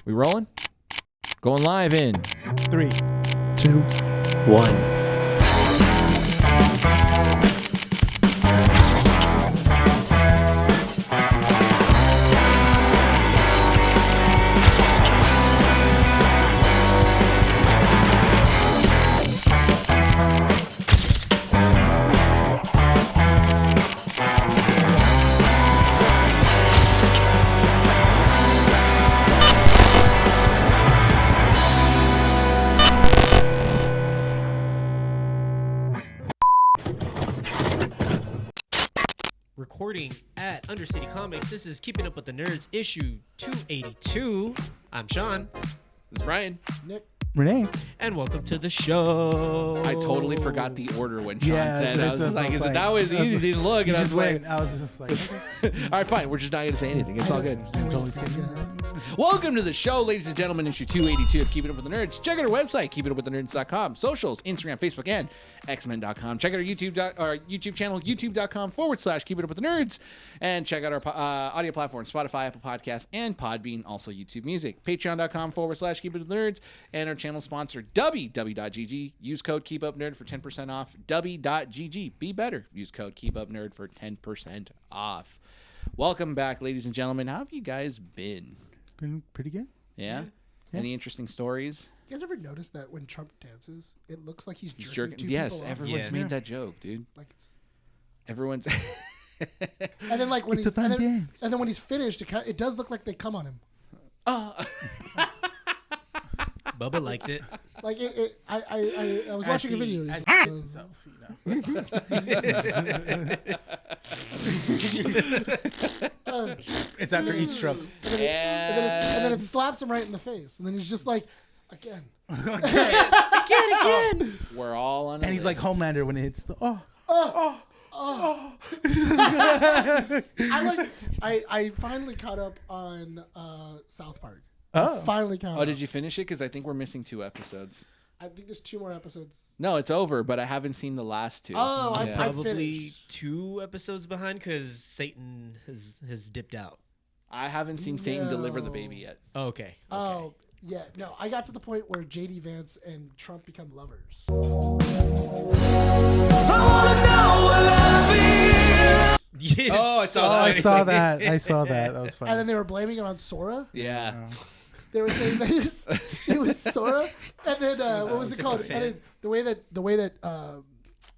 We rolling? Going live in 3, 2, 1. Recording at Undercity Comics. This is Keeping Up with the Nerds, issue 282. I'm Sean. This is Bryan. Nick. Rene. And welcome to the show. I totally forgot the order when Sean said. I was that's like, like, that was easy. Didn't look, and I was like, I was just like, all right, fine. We're just not gonna say anything. It's all good. Welcome to the show, ladies and gentlemen. Issue 282 of Keeping Up with the Nerds. Check out our website, keepingupwiththenerds.com. Socials, Instagram, Facebook, and xmen.com. Check out our YouTube channel, youtube.com/Keep It Up With the Nerds. And check out our audio platform, Spotify, Apple Podcasts, and Podbean, also YouTube Music. Patreon.com/Keep It With the Nerds. And our channel sponsor, w.gg. Use code KeepUpNerd for 10% off. w.gg. Be better. Use code KeepUpNerd for 10% off. Welcome back, ladies and gentlemen. How have you guys been? been pretty good. Yeah? Any interesting stories? You guys ever notice that when Trump dances, it looks like he's He's jerking two yes, people off? everyone's made that joke, dude. Like it's, Everyone's. and then like when It's he's a fun and then, dance. and then when he's finished, it does look like they come on him. Bubba liked it. Like I was watching a video. It's after each Trump. And then it slaps him right in the face, and then he's just like, again. We're all on. And he's like Homelander when it hits the I finally caught up on South Park. Oh. I finally caught up. Oh, did you finish it? Because I think we're missing 2 episodes. I think there's 2 more episodes. No, it's over, but I haven't seen the last 2. Oh, I'm I probably finished. 2 episodes behind because Satan has dipped out. I haven't seen Satan deliver the baby yet. Oh, okay. Oh, yeah. No, I got to the point where J.D. Vance and Trump become lovers. Yeah. Oh, I saw that. I saw that. I saw that. That was funny. And then they were blaming it on Sora. Yeah. They were saying that it was Sora. And then what was it called? And then the way that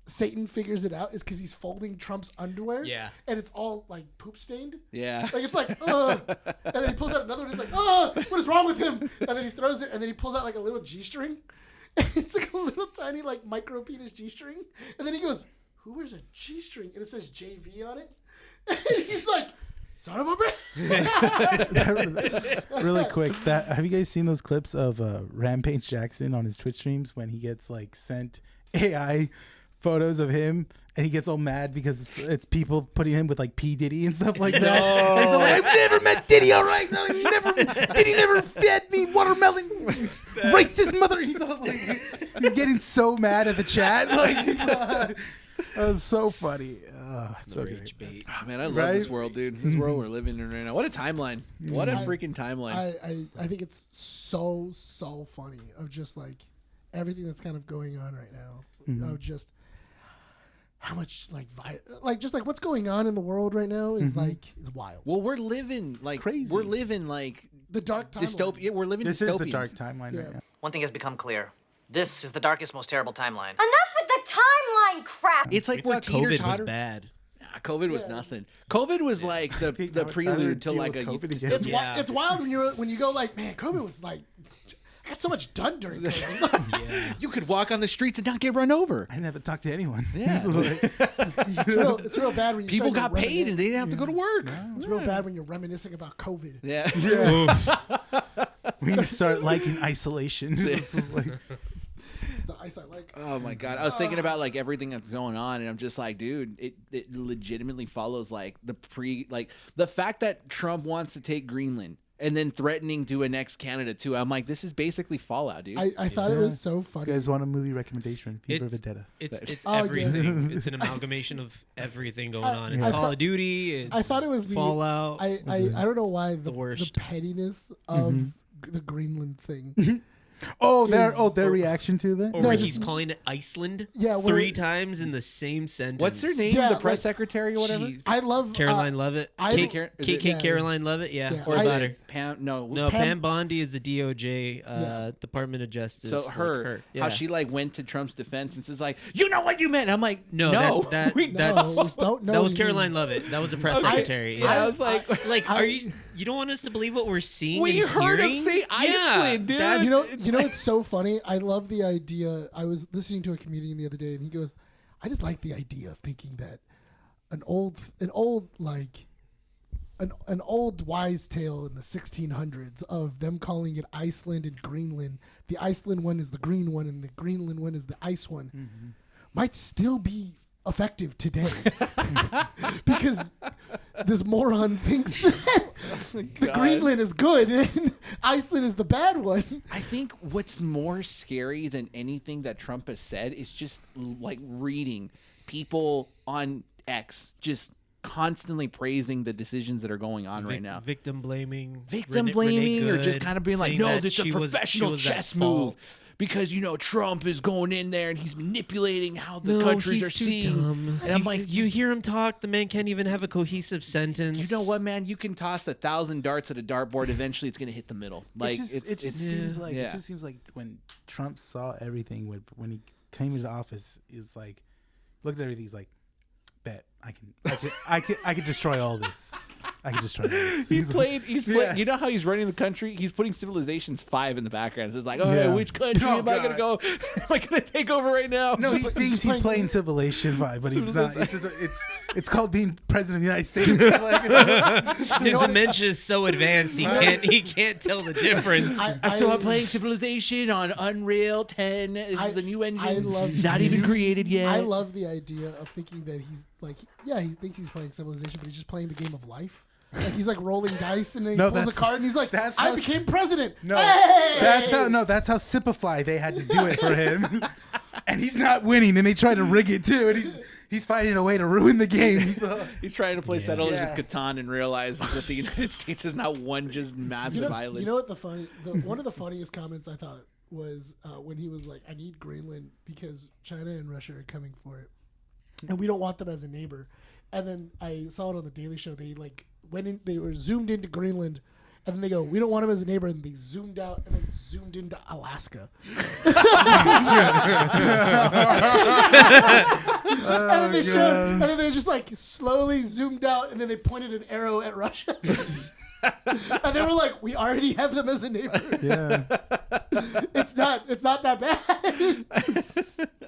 Satan figures it out is because he's folding Trump's underwear. Yeah. And it's all like poop stained. Yeah. Like it's like, ugh. And then he pulls out another one. It's like, ugh, what is wrong with him? And then he throws it, and then he pulls out like a little G-string. It's like a little tiny like micro penis G-string. And then he goes, who wears a G-string? And it says JV on it. And he's like, son of a bitch. Really quick, have you guys seen those clips of Rampage Jackson on his Twitch streams when he gets like sent AI photos of him and he gets all mad because it's people putting him with like P Diddy and stuff like that? And he's like, I've never met Diddy. All right, no, Diddy never fed me watermelon. Racist mother. He's all like, he's getting so mad at the chat. Like, that was so funny. It's so Rage great. bait. Oh, man, I love this world, dude. This world we're living in right now. What a timeline. What a freaking timeline. I think it's so funny of just like everything that's kind of going on right now. Of just how much just like what's going on in the world right now is like is wild. Well, we're living like Crazy. We're living like The dark timeline. dystopia. We're living This dystopians. is the dark timeline right now. One thing has become clear. This is the darkest, most terrible timeline. Enough with the timeline crap! It's like We we're thought COVID was teeter-totter. bad. COVID was nothing. COVID was like the prelude to like a. It's wild when you go like, man, COVID was like, I got so much done during COVID. Yeah. You could walk on the streets and not get run over. I never talked to anyone. Yeah. It's real bad when you People start got to paid and they didn't have to go to work. It's real bad when you're reminiscing about COVID. Yeah. We need to start liking isolation. This is like, It's the ice I like. Oh my God. I was thinking about like everything that's going on and I'm just like, dude, it legitimately follows like the fact that Trump wants to take Greenland and then threatening to annex Canada too. I'm like, this is basically Fallout, dude. I thought it was so funny. you guys want a movie recommendation? Fever Vendetta. It's Oh, yeah. everything. It's an amalgamation of everything going on. It's I Call thought- of Duty. It's I thought it was Fallout. I don't know why the worst. pettiness of the Greenland thing. Their reaction to that. Or he's calling it Iceland. Yeah, 3 times in the same sentence. What's her name? Yeah, the press like, secretary or whatever. I love Caroline Lovett. Yeah. Caroline Lovett. Yeah. Yeah. Or I- about her. Pam? No, Pam Bondi is the DOJ Department of Justice. So like her, Yeah. how she like went to Trump's defense and says like, you know what you meant. I'm like, No, no, that- we that's- don't. don't know that what was he Caroline means. Lovett. That was the press Okay. secretary. Yeah, I was like, Are you don't want us to believe what we're seeing? we and heard him hearing? say Iceland, dude. that's- You know, it's so funny. I love the idea. I was listening to a comedian the other day, and he goes, "I just like the idea of thinking that an old wise tale in the 1600s of them calling it Iceland and Greenland. The Iceland one is the green one, and the Greenland one is the ice one. Might still be effective today because this moron thinks that the Greenland is good and Iceland is the bad one." I think what's more scary than anything that Trump has said is just like reading people on X just constantly praising the decisions that are going on right now. Victim blaming. Or just kind of being like, saying no, that this is a she professional was at chess fault. move. Because, you know, Trump is going in there and he's manipulating how the No, countries he's are too seen. dumb. And I'm like, you hear him talk, the man can't even have a cohesive sentence. you know what, man? You can toss 1,000 darts at a dartboard. Eventually, it's going to hit the middle. Like, it just seems like when Trump saw everything when he came into office, he was like, looked at everything. He's like, bet I can destroy all this. I can destroy all this. He's playing. Yeah. You know how he's running the country? He's putting Civilizations 5 in the background. It's like, oh, which country Oh, am I going to go? Am I going to take over right now? No, he thinks he's playing Civilization 5, but he's not. It's called being president of the United States. His dementia is so advanced he can't tell the difference. So I'm playing Civilization on Unreal 10. This is a new engine. I love not even created yet. I love the idea of thinking that he's like, yeah, he thinks he's playing Civilization, but he's just playing the game of life. Like he's like rolling dice and then he pulls a that's- card and he's like, that's I how- became president. No, Hey! that's how Simplify they had to do it for him, and he's not winning, and they try to rig it too, and he's finding a way to ruin the game. He's trying to play Settlers Yeah. of Catan and realizes that the United States is not one just massive island. You know what one of the funniest comments I thought was when he was like, I need Greenland because China and Russia are coming for it, and we don't want them as a neighbor. And then I saw it on the Daily Show. They like went in, they were zoomed into Greenland, and then they go, we don't want him as a neighbor, and they zoomed out and then zoomed into Alaska. And then they showed, and then they just like slowly zoomed out, and then they pointed an arrow at Russia. And they were like, we already have them as a neighbor. Yeah. It's not that bad.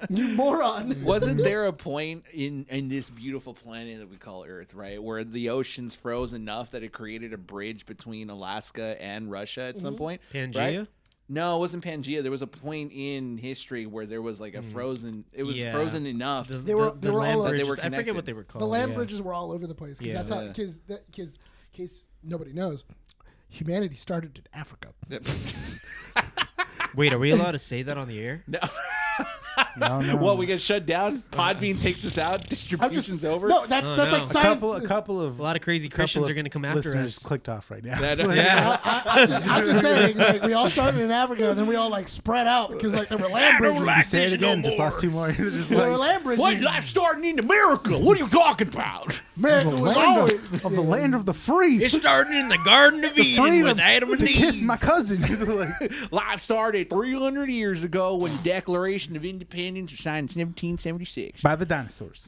You moron. Wasn't there a point in this beautiful planet that we call Earth, right, where the oceans froze enough that it created a bridge between Alaska and Russia at some point? Pangea? Right? No, it wasn't Pangea. There was a point in history where there was like a frozen. It was frozen enough. They were all land over- bridges. they were I forget connected. what they were called. The land yeah. bridges were all over the place because Yeah. that's how because case nobody knows, humanity started in Africa. Wait, are we allowed to say that on the air? No. No. Well, we get shut down. Podbean takes us out. Distribution's over. No, that's Oh, that's no. like science. A couple of A lot of crazy Christians are going to come after listeners us. clicked off right now. Yeah. I'm just saying, like we all started in Africa and then we all like spread out because like there were land bridges. Say it again. Just lost 2 more. Just There were like, land bridges. What life starting in America? What are you talking about? America the was land always of the land of the free. It started in the Garden of Eden Free with Adam and to Eve. kiss my cousin. Like, Life started 300 years ago when the Declaration of Independence was signed in 1776. by the dinosaurs.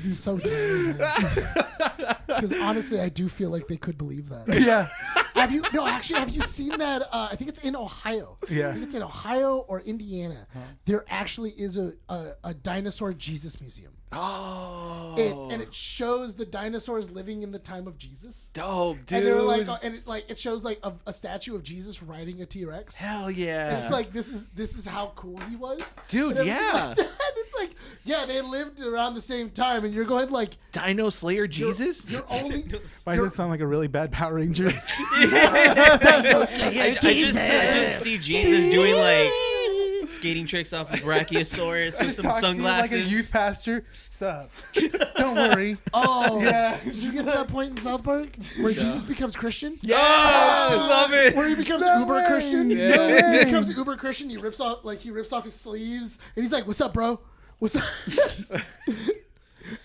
so terrible. Because honestly, I do feel like they could believe that. Yeah. Have you seen that? I think it's in Ohio. Yeah. I think it's in Ohio or Indiana. There actually is a dinosaur Jesus museum. Oh. And it shows the dinosaurs living in the time of Jesus. Dope, dude. And they're like, it shows like a statue of Jesus riding a T-Rex. Hell yeah. And it's like this is how cool he was, Dude, and everything yeah. like that. It's like, yeah, they lived around the same time, and you're going like, Dino Slayer Jesus? you're only. Why does it sound like a really bad Power Ranger? I just see Jesus doing like Skating tricks off of Brachiosaurus with Just some talks to you sunglasses. like a youth pastor. Sup? Don't worry. Oh, Yeah. Did you get to that point in South Park where Jesus becomes Christian? Yeah, I love it. Where he becomes No uber way. Christian. Yeah. He becomes uber Christian. He rips off his sleeves, and he's like, "What's up, bro? What's up?"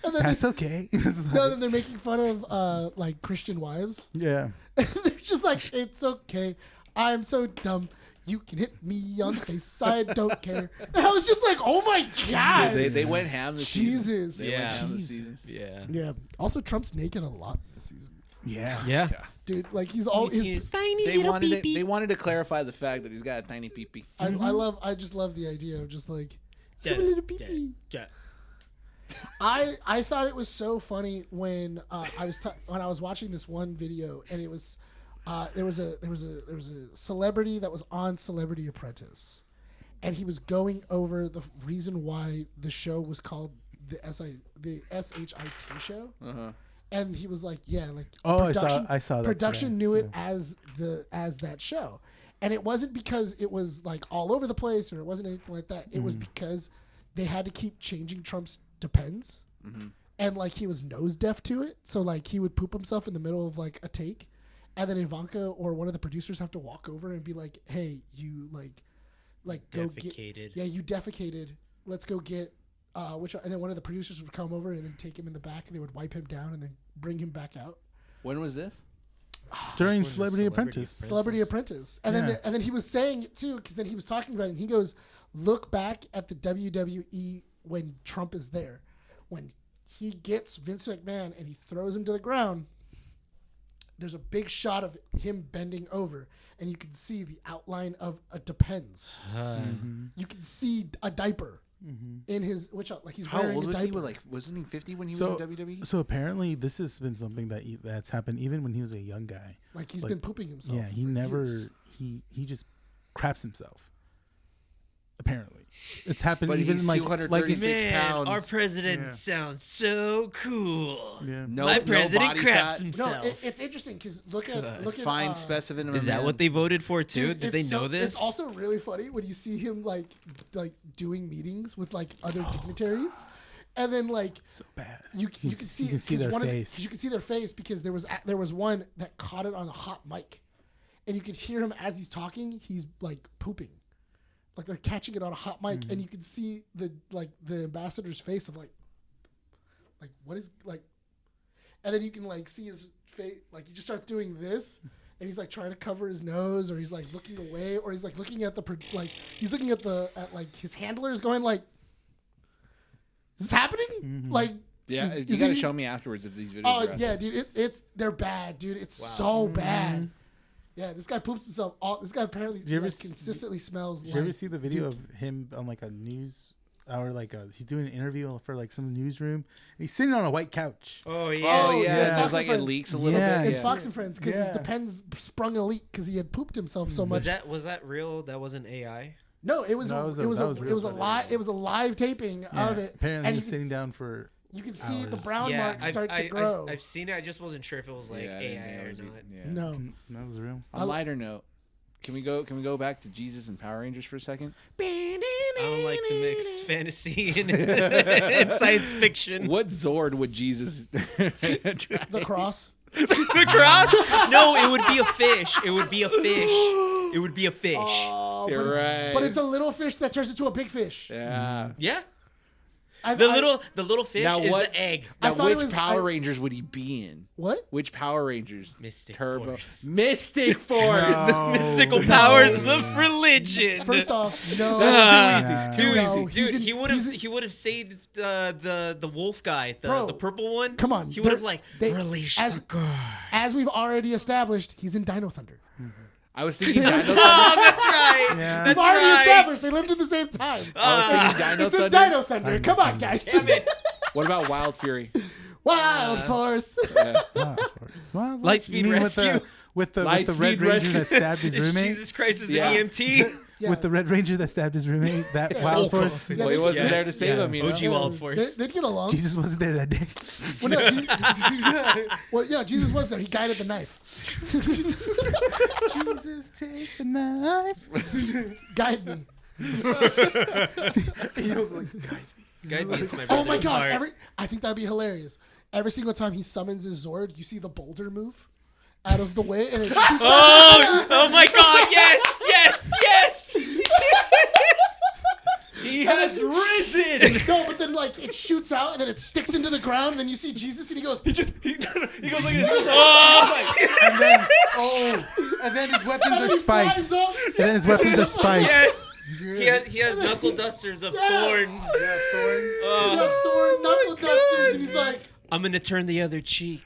And then That's okay. then they're making fun of like Christian wives. Yeah. They're just like, "It's okay. I'm so dumb. You can hit me on the face. I don't care." And I was just like, "Oh my god!" They went ham this season. Jesus. They went Yeah. ham this season. Yeah. Yeah. Also, Trump's naked a lot this season, Yeah. Yeah. dude. Like he's all his. tiny They wanted to clarify the fact that he's got a tiny pee-pee. I just love the idea of just like have a little pee-pee. I thought it was so funny when when I was watching this one video, and it was there was a celebrity that was on Celebrity Apprentice, and he was going over the reason why the show was called the SHIT show. And he was like, "Yeah, like I saw that Production today. knew it as that show, and it wasn't because it was like all over the place or it wasn't anything like that. It was because they had to keep changing Trump's depends, and like he was nose deaf to it. So like he would poop himself in the middle of like a take, and then Ivanka or one of the producers have to walk over and be like, "Hey, you like go Defecated. get you defecated. Let's go get." And then one of the producers would come over and then take him in the back, and they would wipe him down and then bring him back out. When was this? During What is Celebrity Apprentice. Celebrity Apprentice, and Yeah. then he was saying it too, because then he was talking about it, and he goes, "Look back at the WWE when Trump is there, when he gets Vince McMahon and he throws him to the ground. There's a big shot of him bending over, and you can see the outline of a Depends. You can see a diaper." In his like he's How wearing old a was diaper. he? Wasn't he 50 when he So, was in WWE? so apparently this has been something that's happened even when he was a young guy. Like he's like, been pooping himself. Yeah, he for never years. he just craps himself. Apparently, it's happened But even he's like 236 pounds. Our president Yeah. sounds so cool. Yeah. No, My no president body craps fat. himself. No, it's interesting because look at Fine specimen of Is a that man. what they voted for too? Dude, Did they it's know this? It's also really funny when you see him like doing meetings with like other dignitaries, and then like so bad. you can see 'cause their one of face. you can see their face because there was one that caught it on a hot mic, and you could hear him as he's talking. He's like pooping, like they're catching it on a hot mic, and you can see the ambassador's face of like what is like, and then you can like see his face, like he just starts doing this. And he's like trying to cover his nose, or he's like looking away, or he's like looking at he's looking at like his handlers, going like, "Is this happening?" Like, Yeah, is you gotta he- show me afterwards if these videos Oh are out yeah, there. dude, they're bad, dude. It's so bad. Yeah, this guy poops himself. This guy apparently you ever consistently smells. Did you ever see the video of him on like a news or like he's doing an interview for like some newsroom? And he's sitting on a white couch. oh yeah. Oh yeah, yeah. it was like it Friends. leaks a little Yeah. bit. It's yeah. Fox and Friends because Yeah. his Depends sprung a leak because he had pooped himself so much. Was that real? That wasn't AI. No, it was No, it was that was a real live it was a live taping of it. Apparently and he's you sitting can, down for. You can see the hours. brown marks start to grow. I've seen it. I just wasn't sure if it was like Yeah, I didn't AI think or that was not. yeah. No. That was real. On a lighter note, can we go back to Jesus and Power Rangers for a second? I don't like to mix fantasy and science fiction. What Zord would Jesus The cross. The cross? No, it would be a fish. It would be a fish. It would be a fish. Oh, You're right. But it's a little fish that turns into a big fish. Yeah. Yeah. I- The I- little fish Now is what- the egg. I Now, thought it which was- Power I- Rangers would he be in? What? Which Power Rangers? Mystic Turbo. Force. Mystic Force. No. Mystical powers of religion. First off, no. That's too easy. Too No, easy, he's dude. in- He would have saved the wolf guy, Bro, the purple one. come on, he would have they're- like they- released as- the girl. As we've already established, he's in Dino Thunder. I was thinking Dino Thunder. Oh, that's right. Yeah. That's We've already right. established they lived at the same time. I was thinking Dino It's in Thunder. Dino Thunder. Come on, guys. Damn it. What about Wild Fury? Wild Force. Ah, of course. Well, Lightspeed you mean Rescue. with the Lightspeed Red Ranger Rescue. that stabbed his It's roommate. Jesus Christ is Yeah. an EMT. Yeah. With the Red Ranger that stabbed his roommate. That Wild Force. Yeah, Well, he they- wasn't yeah. there to save Yeah. him, you know? OG Wild Force. They'd get along. Jesus wasn't there that day. Well, no, well, yeah, Jesus was there. He guided the knife. Jesus, take the knife. Guide me. He was like, Guide me into my Oh my brother's god! heart. I think that'd be hilarious. Every single time he summons his Zord, you see the boulder move out of the way, and it shoots out. Oh my god, yes! He has risen. No, but then like it shoots out, and then it sticks into the ground, and then you see Jesus, and he goes. He goes like this. and then his weapons are he spikes. flies up. And then his weapons are spikes. Yes! He has knuckle dusters of thorns. He has Thor knuckle dusters, and he's like, I'm gonna turn the other cheek.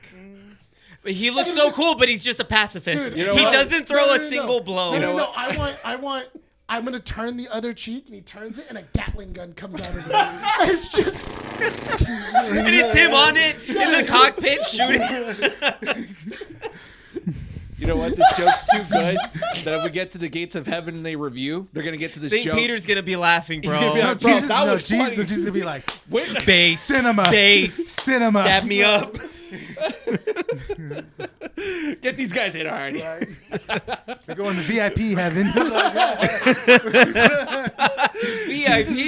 But he looks so cool, but he's just a pacifist. Dude, you know he what? doesn't throw No, a no, no, single no. blow. No, know no, what? I want. I'm gonna turn the other cheek, and he turns it, and a Gatling gun comes out of it. It's just. And it's him on it in the cockpit shooting. You know what? This joke's too good that if we get to the gates of heaven and they review, they're gonna get to this St. joke. Peter's gonna be laughing, bro. He's gonna be like, bro, Jesus, that no, was funny. Jesus gonna be like, Wait, Base. cinema. Base. Cinema. Dab me up. get these guys in already. They're going to VIP heaven. VIP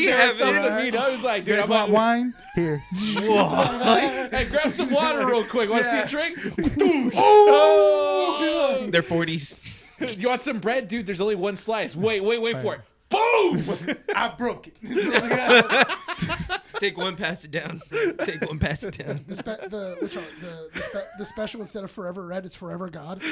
heaven. You know, he's like, You dude, guys I'm want out. wine? Here. Hey, grab some water real quick. Want to see a drink? They're 40s. You want some bread, dude? There's only one slice. Wait for it. Boom! I broke it. Take one, pass it down. Take one, pass it down. The special instead of Forever Red, it's Forever God.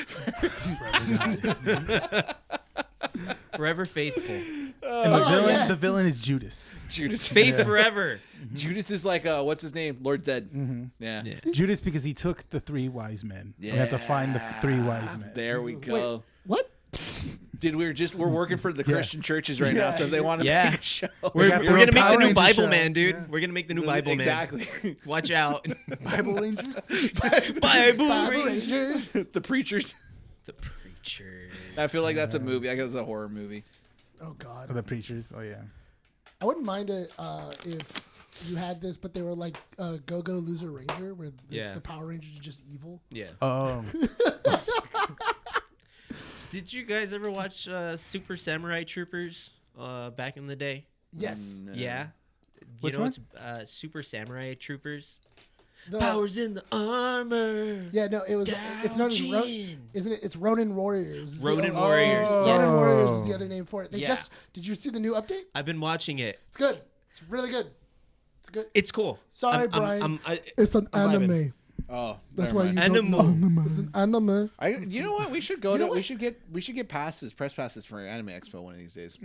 Forever faithful. And yeah. the villain is Judas. Judas. Faith forever. Judas is like, what's his name? Lord Zed. Yeah. Judas because he took the 3 wise men. We have to find the 3 wise men. There we go. What? Dude, we're working for the Christian churches right now, so if they want to Yeah. make a show. We're got their gonna own make the Power new Ranger Bible show. man, dude. We're gonna make the new Bible man. Exactly. Watch out. Bible Rangers? Bible Rangers. The preachers. The preachers. I feel like that's a movie. I guess it's a horror movie. Oh God. Oh, the preachers. Oh, yeah. I wouldn't mind it if you had this, but they were like Go-Go Loser Ranger, where the Power Rangers are just evil. Yeah. Oh. Did you guys ever watch Super Samurai Troopers back in the day? Yes. Yeah. Which you know one? It's Super Samurai Troopers. The- Powers in the armor. Yeah, no, it's known as Gaijin. isn't it? It's Ronin Warriors. It's the Ronin other- Warriors. Ronin Oh. Warriors is the other name for it. They Yeah. just did you see the new update? I've been watching it. It's good. It's really good. It's good. It's cool. Sorry, Brian. I- It's an I'm vibing. anime. Oh, That's never why you mind. don't know. It's an anime. You know what? We should go You to. know We what? should get passes, press passes for Anime Expo one of these days.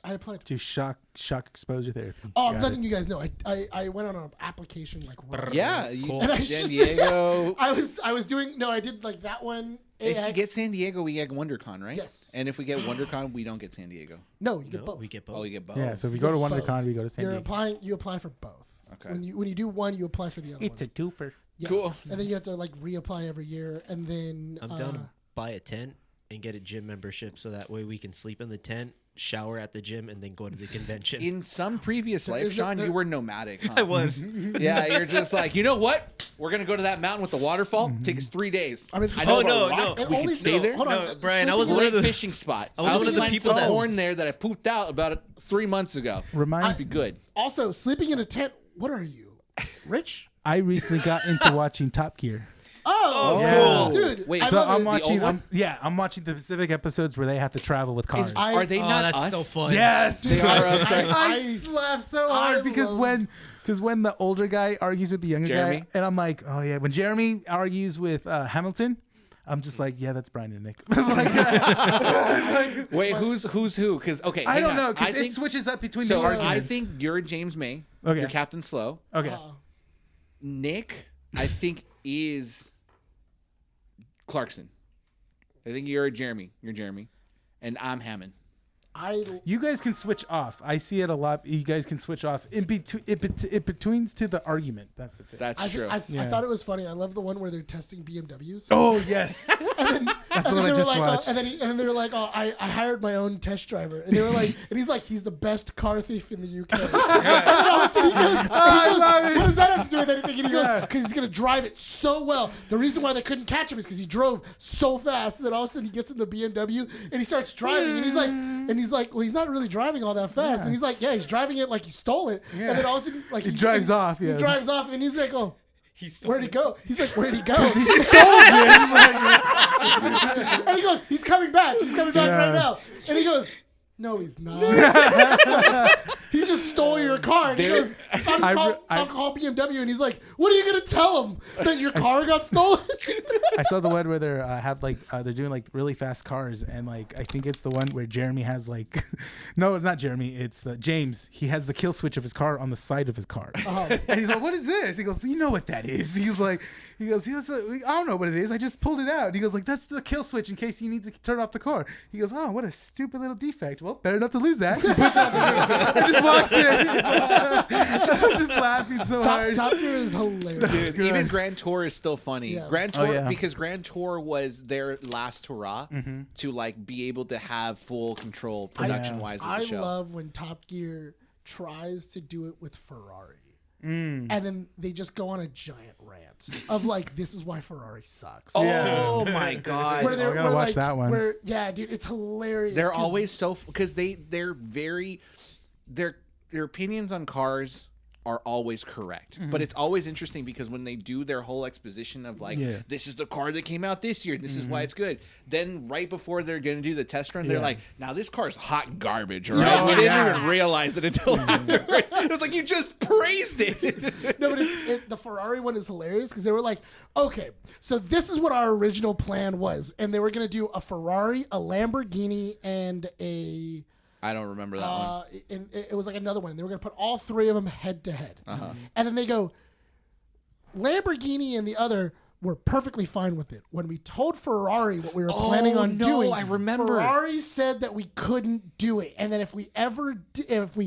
I applied. To shock exposure therapy. Oh, I'm Got letting it. you guys know. I went on an application like right Yeah, away. you, Cool. And I San just- Diego. I was doing I did like that one. If AX. you get San Diego, we get WonderCon, right? Yes. And if we get WonderCon, we don't get San Diego. No, you get No, both. we get both. Oh, we get both. Yeah, so if we go to Both. WonderCon, we go to San Diego. You apply for both. Okay. When you do one, you apply for the other It's one. a twofer. Yeah. Cool. And then you have to like reapply every year, and then I'm down to buy a tent and get a gym membership so that way we can sleep in the tent, shower at the gym, and then go to the convention. In some previous life, is there- Sean, you were nomadic. Huh? I was. Yeah, you're just like, you know what? We're gonna go to that mountain with the waterfall. Take us 3 days. I mean, I know Oh, of a no, rock. no. And We only can stay there. hold on, No, Brian, I was sleeping one Great of the- fishing spot. I was one of the planted people some that's- corn there that I pooped out about 3 months ago. Reminds Be good. Also, sleeping in a tent. What are you, rich? I recently got into watching Top Gear. Oh, Yeah. cool. dude! Wait, I So love I'm it. watching. old one? I'm watching the specific episodes where they have to travel with cars. Are they Oh, not that's us? so fun. Yes, They are us. I laugh so hard because love- when the older guy argues with the younger Jeremy? guy, and I'm like, oh yeah, when Jeremy argues with Hamilton, I'm just like, yeah, that's Brian and Nick. Wait, who's who? Because okay, I hang don't on. know I because it think- switches up between So the arguments. I think you're James May. Okay. You're Captain Slow. okay. Nick, I think is Clarkson. I think you're Jeremy. You're Jeremy, and I'm Hammond. You guys can switch off. I see it a lot. You guys can switch off in between. It betweens to the argument. That's the thing. That's true. I Yeah. thought it was funny. I love the one where they're testing BMWs. Oh yes, that's And the then one I they were just like, watched. and then they were like, "Oh, I hired my own test driver," and they were like, and he's like, "He's the best car thief in the UK." And then all of a sudden he goes, "What does that have to do with anything?" And he goes, "Because he's gonna drive it so well. The reason why they couldn't catch him is because he drove so fast." And then all of a sudden he gets in the BMW and he starts driving, and he's like, And he's like, well, he's not really driving all that fast. Yeah. And he's like, yeah, he's driving it like he stole it. Yeah. And then all of a sudden, like He drives off, He yeah. drives off, and he's like, oh, He's where'd he go? He's like, where'd he go? He stole it. And he goes, he's coming back. He's coming back Yeah. right now. And he goes, no, he's not. He just stole your car. And he goes, I'll call BMW. And he's like, what are you going to tell him? That your car got stolen? I saw the one where they're doing like really fast cars, and like I think it's the one where Jeremy has like, no, it's not Jeremy, it's the James. He has the kill switch of his car on the side of his car, and he's like, "What is this?" He goes, "You know what that is?" He goes, I don't know what it is. I just pulled it out. He goes like, "That's the kill switch in case you need to turn off the car." He goes, "Oh, what a stupid little defect. Well, better not to lose that." He puts out the and just walks in. I'm just laughing so hard. Top Gear is hilarious. Dude, even Grand Tour is still funny. Yeah. Grand Tour, yeah. because Grand Tour was their last hurrah to like be able to have full control production wise of the I show. love when Top Gear tries to do it with Ferrari. And then they just go on a giant rant of like, this is why Ferrari sucks. Oh my god! I gotta watch that one. Yeah, dude, it's hilarious. They're 'cause- always so because they're very their opinions on cars are always correct, but it's always interesting because when they do their whole exposition of like, this is the car that came out this year, this is why it's good. Then right before they're gonna do the test run, they're like, now this car's hot garbage, right? We didn't even realize it until afterwards. It's like you just praised it. No, but the Ferrari one is hilarious because they were like, okay, so this is what our original plan was, and they were gonna do a Ferrari, a Lamborghini, and a. I don't remember that one. And it was like another one. They were going to put all three of them head to head. And then they go, Lamborghini and the other were perfectly fine with it. When we told Ferrari what we were planning on doing, I remember. Ferrari said that we couldn't do it. And then if we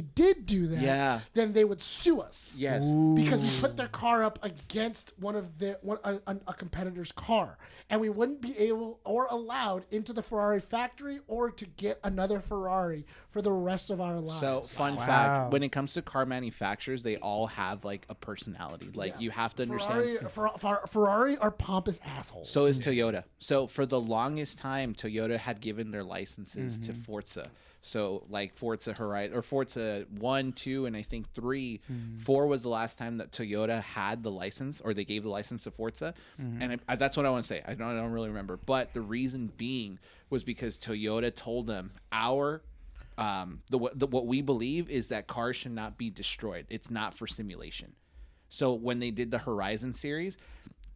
did do that, then they would sue us. Yes. Because we put their car up against a competitor's car. And we wouldn't be able or allowed into the Ferrari factory or to get another Ferrari for the rest of our lives. So fun fact, when it comes to car manufacturers, they all have like a personality. Like you have to understand. Ferrari are pompous assholes. So is Toyota. So for the longest time, Toyota had given their licenses to Forza. So like Forza Horizon or Forza 1, 2, and I think 3. 4 was the last time that Toyota had the license, or they gave the license to Forza. And that's what I want to say. I don't really remember. But the reason being was because Toyota told them what we believe is that cars should not be destroyed. It's not for simulation. So when they did the Horizon series,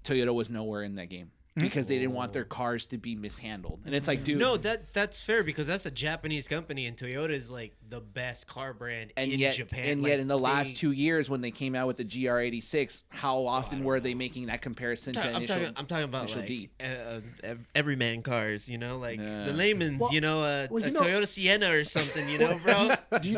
Toyota was nowhere in that game because they didn't want their cars to be mishandled. And it's like, dude. No, that's fair because that's a Japanese company and Toyota is like the best car brand in Japan. And yet in the last 2 years when they came out with the GR86, how often were they making that comparison to initial I'm talking about initial like D? Everyman cars, you know, like Yeah. the layman's, a Toyota Sienna or something, you know, bro. do you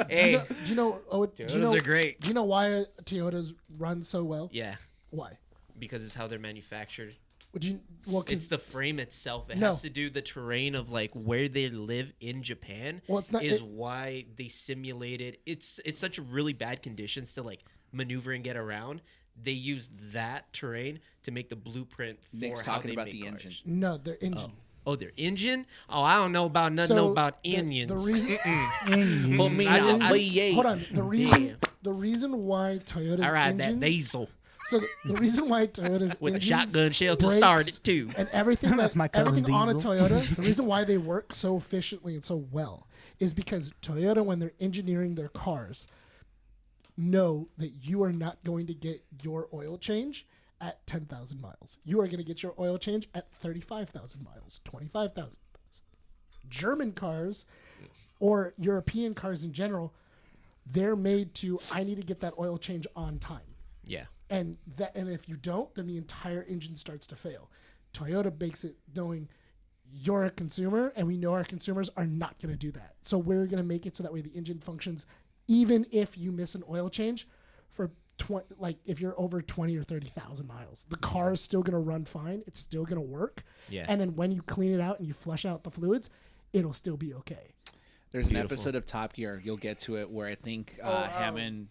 know Toyotas are great. Do you know why Toyotas run so well? Yeah, Why? because it's how they're manufactured. It's the frame itself. It No. has to do the terrain of like where they live in Japan. Well, it's not- why they simulated. It's such really bad conditions to like maneuver and get around. They use that terrain to make the blueprint for Nick's how talking they about make the cars. engine. no, their engine. Oh, their engine? Oh, I don't know about nothing about the Indians. reason, Put me I on just- V8. hold on. The reason why Toyota's I ride engines, that diesel So the reason why Toyota's with a engines, shotgun shell to brakes, start it too. and everything That's my cousin everything on a Diesel. Toyota, the reason why they work so efficiently and so well is because Toyota, when they're engineering their cars, know that you are not going to get your oil change at 10,000 miles. You are going to get your oil change at 35,000 miles, 25,000 miles. German cars or European cars in general, they're made to, I need to get that oil change on time. Yeah. And if you don't, then the entire engine starts to fail. Toyota makes it knowing you're a consumer, and we know our consumers are not going to do that. So we're going to make it so that way the engine functions, even if you miss an oil change for if you're over 20 or 30,000 miles, the car is still going to run fine. It's still going to work. Yeah. And then when you clean it out and you flush out the fluids, it'll still be okay. There's an episode of Top Gear. You'll get to it where I think Hammond.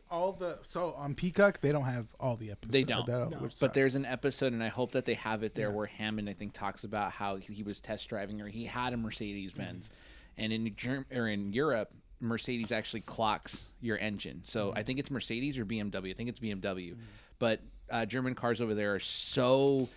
So on Peacock they don't have all the episodes. They don't. which But there's sucks. an episode, and I hope that they have it there, where Hammond, I think, talks about how he was test driving, or he had a Mercedes Benz, and in Europe, Mercedes actually clocks your engine. So I think it's Mercedes or BMW. I think it's BMW, but German cars over there are so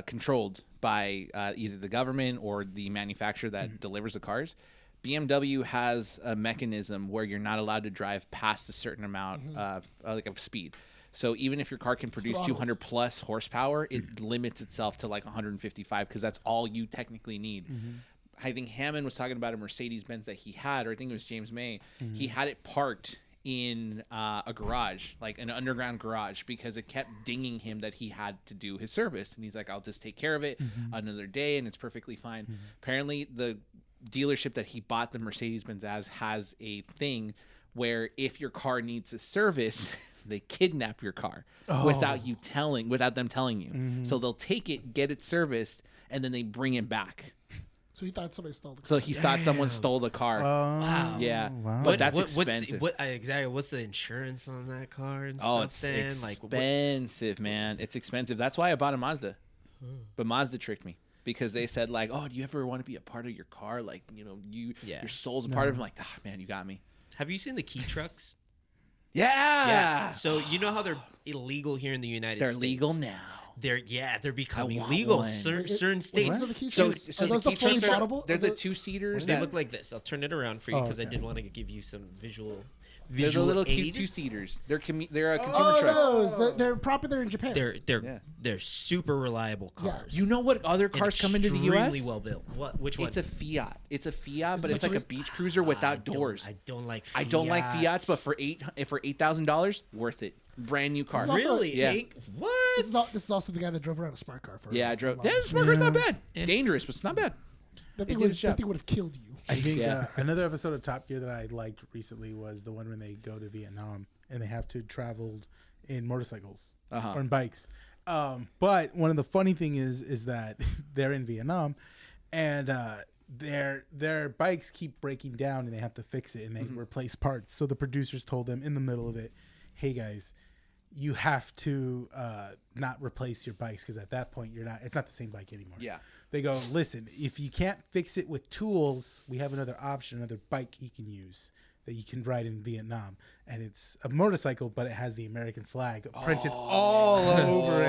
controlled by either the government or the manufacturer that delivers the cars. BMW has a mechanism where you're not allowed to drive past a certain amount of speed. So even if your car can produce 200 plus horsepower, it limits itself to like 155 because that's all you technically need. I think Hammond was talking about a Mercedes-Benz that he had, or I think it was James May. He had it parked in a garage, like an underground garage, because it kept dinging him that he had to do his service. And he's like, I'll just take care of it another day, and it's perfectly fine. Apparently, the dealership that he bought the Mercedes-Benz as has a thing where if your car needs a service, they kidnap your car without them telling you. So they'll take it, get it serviced, and then they bring it back. So he thought somebody stole the car. So he thought someone stole the car. Wow. Yeah. Wow. But that's expensive. What's the insurance on that car and Oh, stuff it's then? expensive, man. It's expensive. That's why I bought a Mazda. But Mazda tricked me because they said like, "Oh, do you ever want to be a part of your car? Like, you know, your soul's a part of it." I'm like, "Ah, man, you got me." Have you seen the key trucks? Yeah. So you know how they're illegal here in the United States? They're legal now. They're becoming want legal. one. Certain states. What are the key So trucks? Are the those the key fully trucks bottable? they're the two-seaters. They that look like this. I'll turn it around for you because I did want to give you some visual. They're the little cute aid. two-seaters. They're consumer trucks. Those. They're popular in Japan. They're super reliable cars. You know what other cars come into the U.S.? Extremely well built. Which one? It's a Fiat. It's a Fiat, but it it's like a like- beach cruiser without doors. I don't like. I don't like Fiats, but for $8,000, worth it. Brand new car. This is also- really, Yeah. what? This is also the guy that drove around a smart car for. Yeah, I a drove. long Yeah, time. the smart car's not bad. Yeah. Dangerous, but it's not bad. That did thing its job. would have killed you. I think Yeah. another episode of Top Gear that I liked recently was the one when they go to Vietnam and they have to travel in motorcycles or in bikes. But one of the funny thing is that they're in Vietnam and their bikes keep breaking down and they have to fix it and they replace parts. So the producers told them in the middle of it, "Hey guys, you have to not replace your bikes because at that point it's not the same bike anymore." Yeah. They go, "Listen, if you can't fix it with tools, we have another option, another bike you can use that you can ride in Vietnam. And it's a motorcycle, but it has the American flag printed all over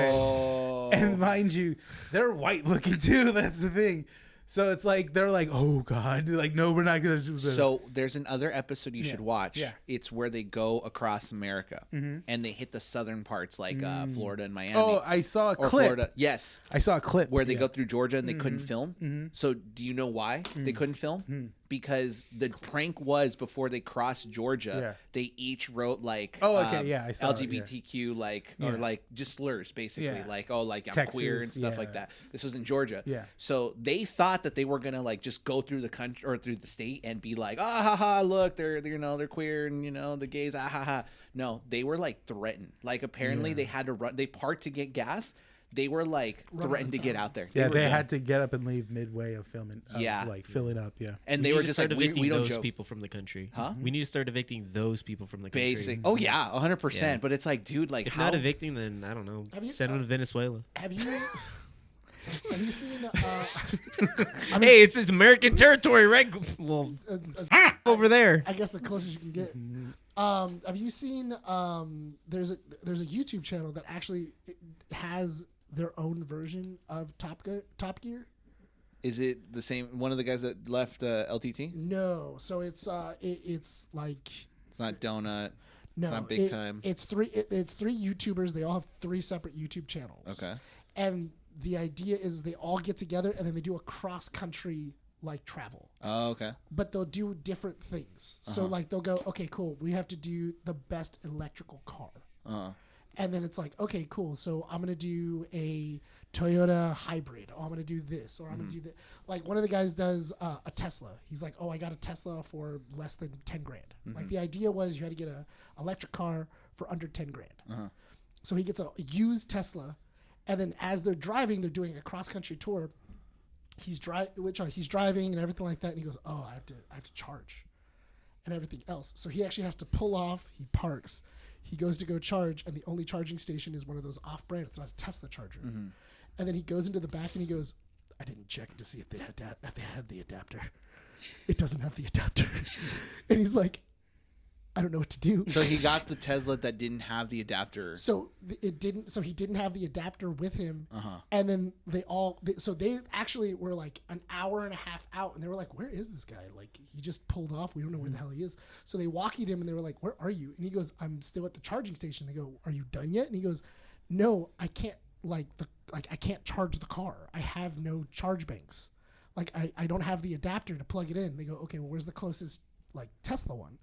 it. And mind you, they're white looking too. That's the thing. So it's like they're like, oh God, like no, we're not gonna do this. So there's another episode you should watch. Yeah. It's where they go across America and they hit the southern parts like Florida and Miami. Oh, I saw a or clip. Florida. Yes. I saw a clip Where they go through Georgia and they couldn't film. So do you know why they couldn't film? Because the prank was before they crossed Georgia, they each wrote like I saw it, LGBTQ or like just slurs basically, Yeah. like like I'm Texas, queer and stuff like that. This was in Georgia. Yeah. So they thought that they were gonna like just go through the country or through the state and be like, ah ha ha, look, they're they're queer and the gays, ah ha ha. No, they were like threatened. Like apparently they had to run. They parked to get gas. They were like threatened to get out there. Yeah, were they done. had to get up and leave midway of filming. Yeah. Like fill it up. Yeah. And We they need were to just start like, evicting we don't those joke. people from the country. Huh? We need to start evicting those people from the country. Basic. Oh yeah, 100%. Yeah. But it's like, dude, like If how? not evicting, then I don't know. Send them to Venezuela. Have you seen? Hey, it's American territory, right? Well, over there. I guess the closest you can get. Have you seen? There's a YouTube channel that actually has their own version of Top Gear. Is it the same? One of the guys that left LTT? No, so it's like It's not Donut. no, not Big Time. It's three YouTubers. They all have 3 separate YouTube channels. Okay. And the idea is they all get together and then they do a cross country like travel. Oh, okay. But they'll do different things. So like they'll go, okay, cool. We have to do the best electrical car. And then it's like, okay, cool. So I'm going to do a Toyota hybrid. Or I'm going to do this. Or I'm going to do that. Like one of the guys does a Tesla. He's like, oh, I got a Tesla for less than 10 grand. Like the idea was you had to get a electric car for under 10 grand. So he gets a used Tesla. And then as they're driving, they're doing a cross-country tour. He's driving and everything like that. And he goes, oh, I have to charge and everything else. So he actually has to pull off. He parks. He goes to go charge, and the only charging station is one of those off-brand. It's not a Tesla charger. And then he goes into the back, and he goes, I didn't check to see if they had the adapter. it doesn't have the adapter. And he's like, I don't know what to do. So he got the Tesla that didn't have the adapter. So it didn't. So he didn't have the adapter with him. Uh-huh. And then they actually were like an hour and a half out, and they were like, "Where is this guy? Like he just pulled off. We don't know where the hell he is." So they walkied him, and they were like, "Where are you?" And he goes, "I'm still at the charging station." They go, "Are you done yet?" And he goes, "No, I can't. I can't charge the car. I have no charge banks. Like I don't have the adapter to plug it in." They go, "Okay, well, where's the closest like Tesla one?"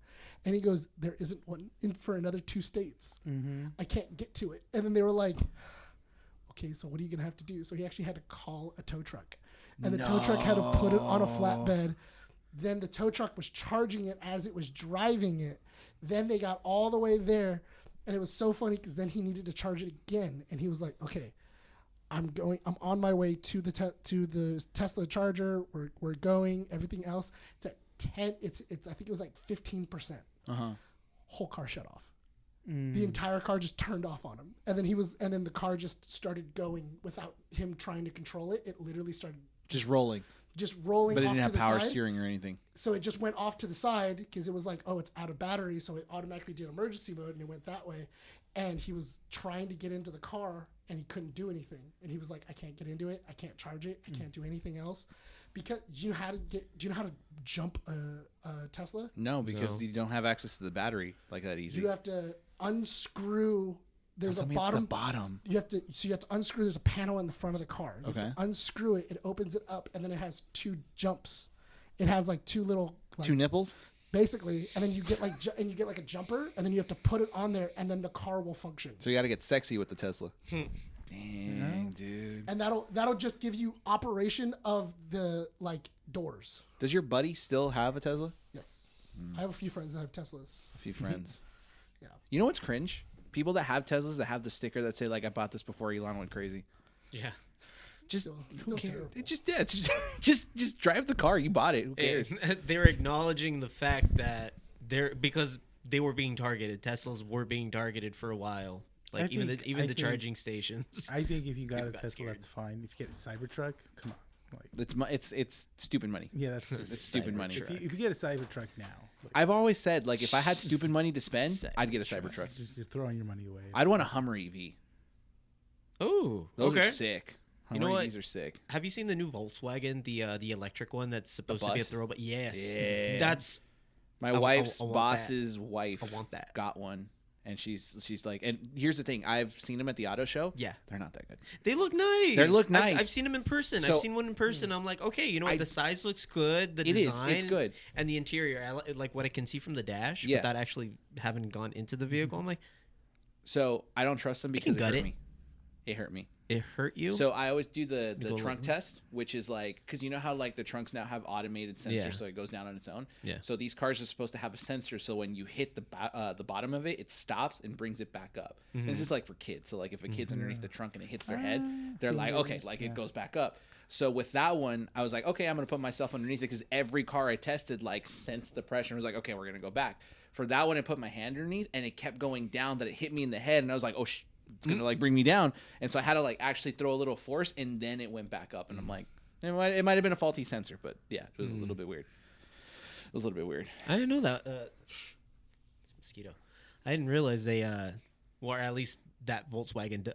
And he goes, "There isn't one in for another 2 states. I can't get to it." And then they were like, "Okay, so what are you gonna have to do?" So he actually had to call a tow truck, and the tow truck had to put it on a flatbed. Then the tow truck was charging it as it was driving it. Then they got all the way there, and it was so funny because then he needed to charge it again, and he was like, "Okay, I'm on my way to the Tesla charger. We're going. Everything else, it's at 10. It's I think it was like 15%. Whole car shut off. The entire car just turned off on him, and then the car just started going without him trying to control it. It literally started Just rolling. But it But it off didn't to have the power side. steering or anything. So it just went off to the side because it was like, oh, it's out of battery, so it automatically did emergency mode, and it went that way. And he was trying to get into the car, and he couldn't do anything. And he was like, I can't get into it. I can't charge it. I can't do anything else. Because do you know how to jump a Tesla? No, because you don't have access to the battery like that easy. You have to unscrew. There's a Tell me it's bottom. the bottom. You have to unscrew. There's a panel in the front of the car. You have Okay. to unscrew it. It opens it up, and then it has 2 jumps. It has like 2 little 2 nipples? basically, and then you get like a jumper, and then you have to put it on there, and then the car will function. So you got to get sexy with the Tesla. Dang, dude. And that'll just give you operation of the like doors. Does your buddy still have a Tesla? Yes, I have a few friends that have Teslas. A few friends. Yeah. You know what's cringe? People that have Teslas that have the sticker that say like I bought this before Elon went crazy. Yeah. Just Still who cares? terrible. It just drive the car. You bought it. Who cares? They're acknowledging the fact that because they were being targeted. Teslas were being targeted for a while. Like I even think- the charging stations. I think if you got People a got Tesla, scared. that's fine. If you get a Cybertruck, come on. Like, It's stupid money. yeah, that's It's stupid money. If you get a Cybertruck now, like, I've always said like if I had stupid money to spend, I'd get a Cybertruck. you're throwing your money away. I'd want a Hummer EV. Oh, Those okay. are sick. You know Hummer what? EVs are sick. Have you seen the new Volkswagen, the electric one that's supposed to be a bus? throwback? Yes. Yeah. That's My I wife's want that. boss's wife I want that. got one, and she's like, and here's the thing: I've seen them at the auto show. Yeah. They're not that good. They look nice. They look nice. I've seen them in person. So- I've seen one in person. I'm like, okay, you know what? The size looks good. The It is. design, It's good. And the interior, like what I can see from the dash, Yeah. without actually having gone into the vehicle. I'm like, So I don't trust them can because it gut hurt it. me. It hurt me. it hurt you. So I always do the go trunk like- test, which is like because you know how like the trunks now have automated sensors, Yeah. so it goes down on its own. Yeah. So these cars are supposed to have a sensor, so when you hit the bottom of it, it stops and brings it back up. And this is like for kids. So like if a kid's underneath the trunk and it hits their head, they're like, okay, like it goes back up. So with that one, I was like, okay, I'm gonna put myself underneath it because every car I tested like sensed the pressure and was like, okay, we're gonna go back. For that one, I put my hand underneath and it kept going down. That it hit me in the head, and I was like, oh it's gonna like bring me down, and so I had to like actually throw a little force, and then it went back up, and I'm like, it might have been a faulty sensor, but yeah, it was a little bit weird. It was a little bit weird. I didn't know that. It's a mosquito. I didn't realize they, or at least that Volkswagen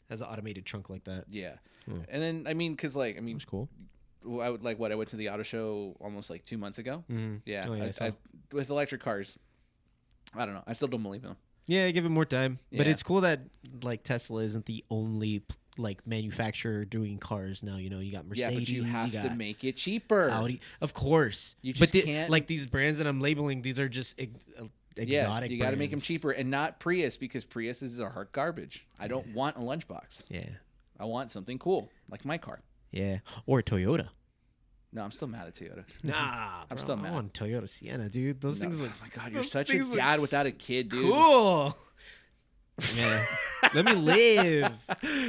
has an automated trunk like that. Yeah, and then I mean, because like That's cool. I would like what I went to the auto show almost like 2 months ago. Yeah, Oh, yeah, I saw. with electric cars, I don't know. I still don't believe in them. Yeah, give it more time. But Yeah. it's cool that like Tesla isn't the only like manufacturer doing cars now. You know, you got Yeah, Mercedes, but you have to got make it cheaper. Audi, of course. You but just can't- like these brands that I'm labeling. These are just exotic. Yeah, you got to make them brands. cheaper, and not Prius because Priuses are hard garbage. I don't want a lunchbox. Yeah, I want something cool like my car. yeah, or Toyota. No, I'm still mad at Toyota. Nah, I'm bro, still mad. I want Toyota Sienna, dude. Those No. things look Oh my god, you're those such a things look dad without a kid, dude. cool. Yeah, let me live.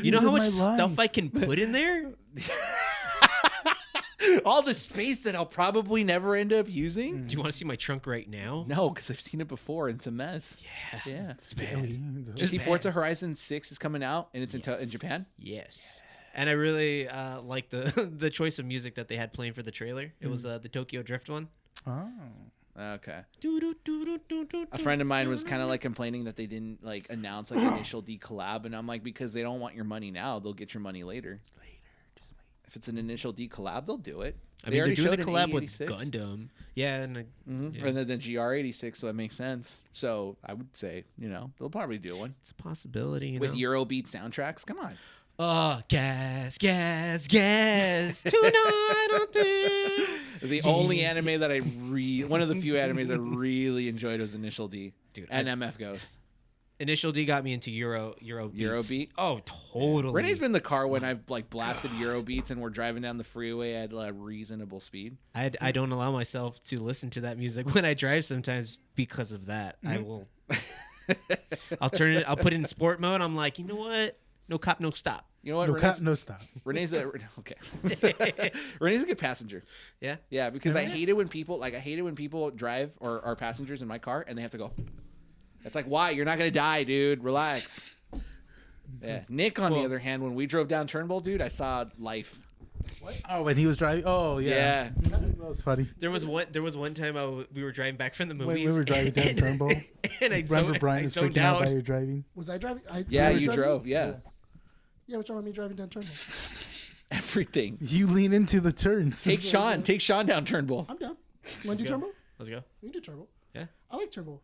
You know how Live much my stuff life. I can put in there? All the space that I'll probably never end up using. Do you want to see my trunk right now? No, because I've seen it before. And it's a mess. Yeah. Yeah. Barely. Did you see Forza Horizon 6 is coming out and it's in Japan? Yes. And I really like the choice of music that they had playing for the trailer. It was the Tokyo Drift one. Oh. Okay. A friend of mine was kind of like complaining that they didn't like announce like initial D collab, and I'm like, because they don't want your money now, they'll get your money later. Just wait. If it's an initial D collab, they'll do it. I mean, they're doing a showed collab an with E86. Gundam. Yeah, and yeah. And then the GR86, so that makes sense. So I would say, they'll probably do one It's a possibility. You with know? Eurobeat soundtracks. Come on. Oh, gas, gas, gas. Tonight on this. It's the only anime that one of the few animes I really enjoyed was Initial D. Dude, and MF Ghost. Initial D got me into Eurobeat? Oh, totally. Renee's been in the car when I've like blasted Eurobeats and we're driving down the freeway at a reasonable speed. I don't allow myself to listen to that music when I drive sometimes because of that. I will. I'll put it in sport mode. I'm like, you know what? No cop, no stop. You know what? No stop. Renee's okay. Renee's a good passenger. Yeah. Yeah, because I hate it when people drive or are passengers in my car and they have to go. It's like, why? You're not gonna die, dude. Relax. Yeah. Nick, on the other hand, when we drove down Turnbull, dude, I saw life. What? Oh, when he was driving. Oh, yeah. That was funny. There was one time we were driving back from the When movies. we were driving down Turnbull. And I Remember Bryan was freaking out by your driving? Was I driving? Yeah, I was you driving? drove. Yeah. Yeah, what's wrong with me driving down Turnbull? Everything. You lean into the turns. Take Sean down Turnbull. I'm down. You want to do Turnbull? Let's go. We can do Turnbull. Yeah. I like Turnbull.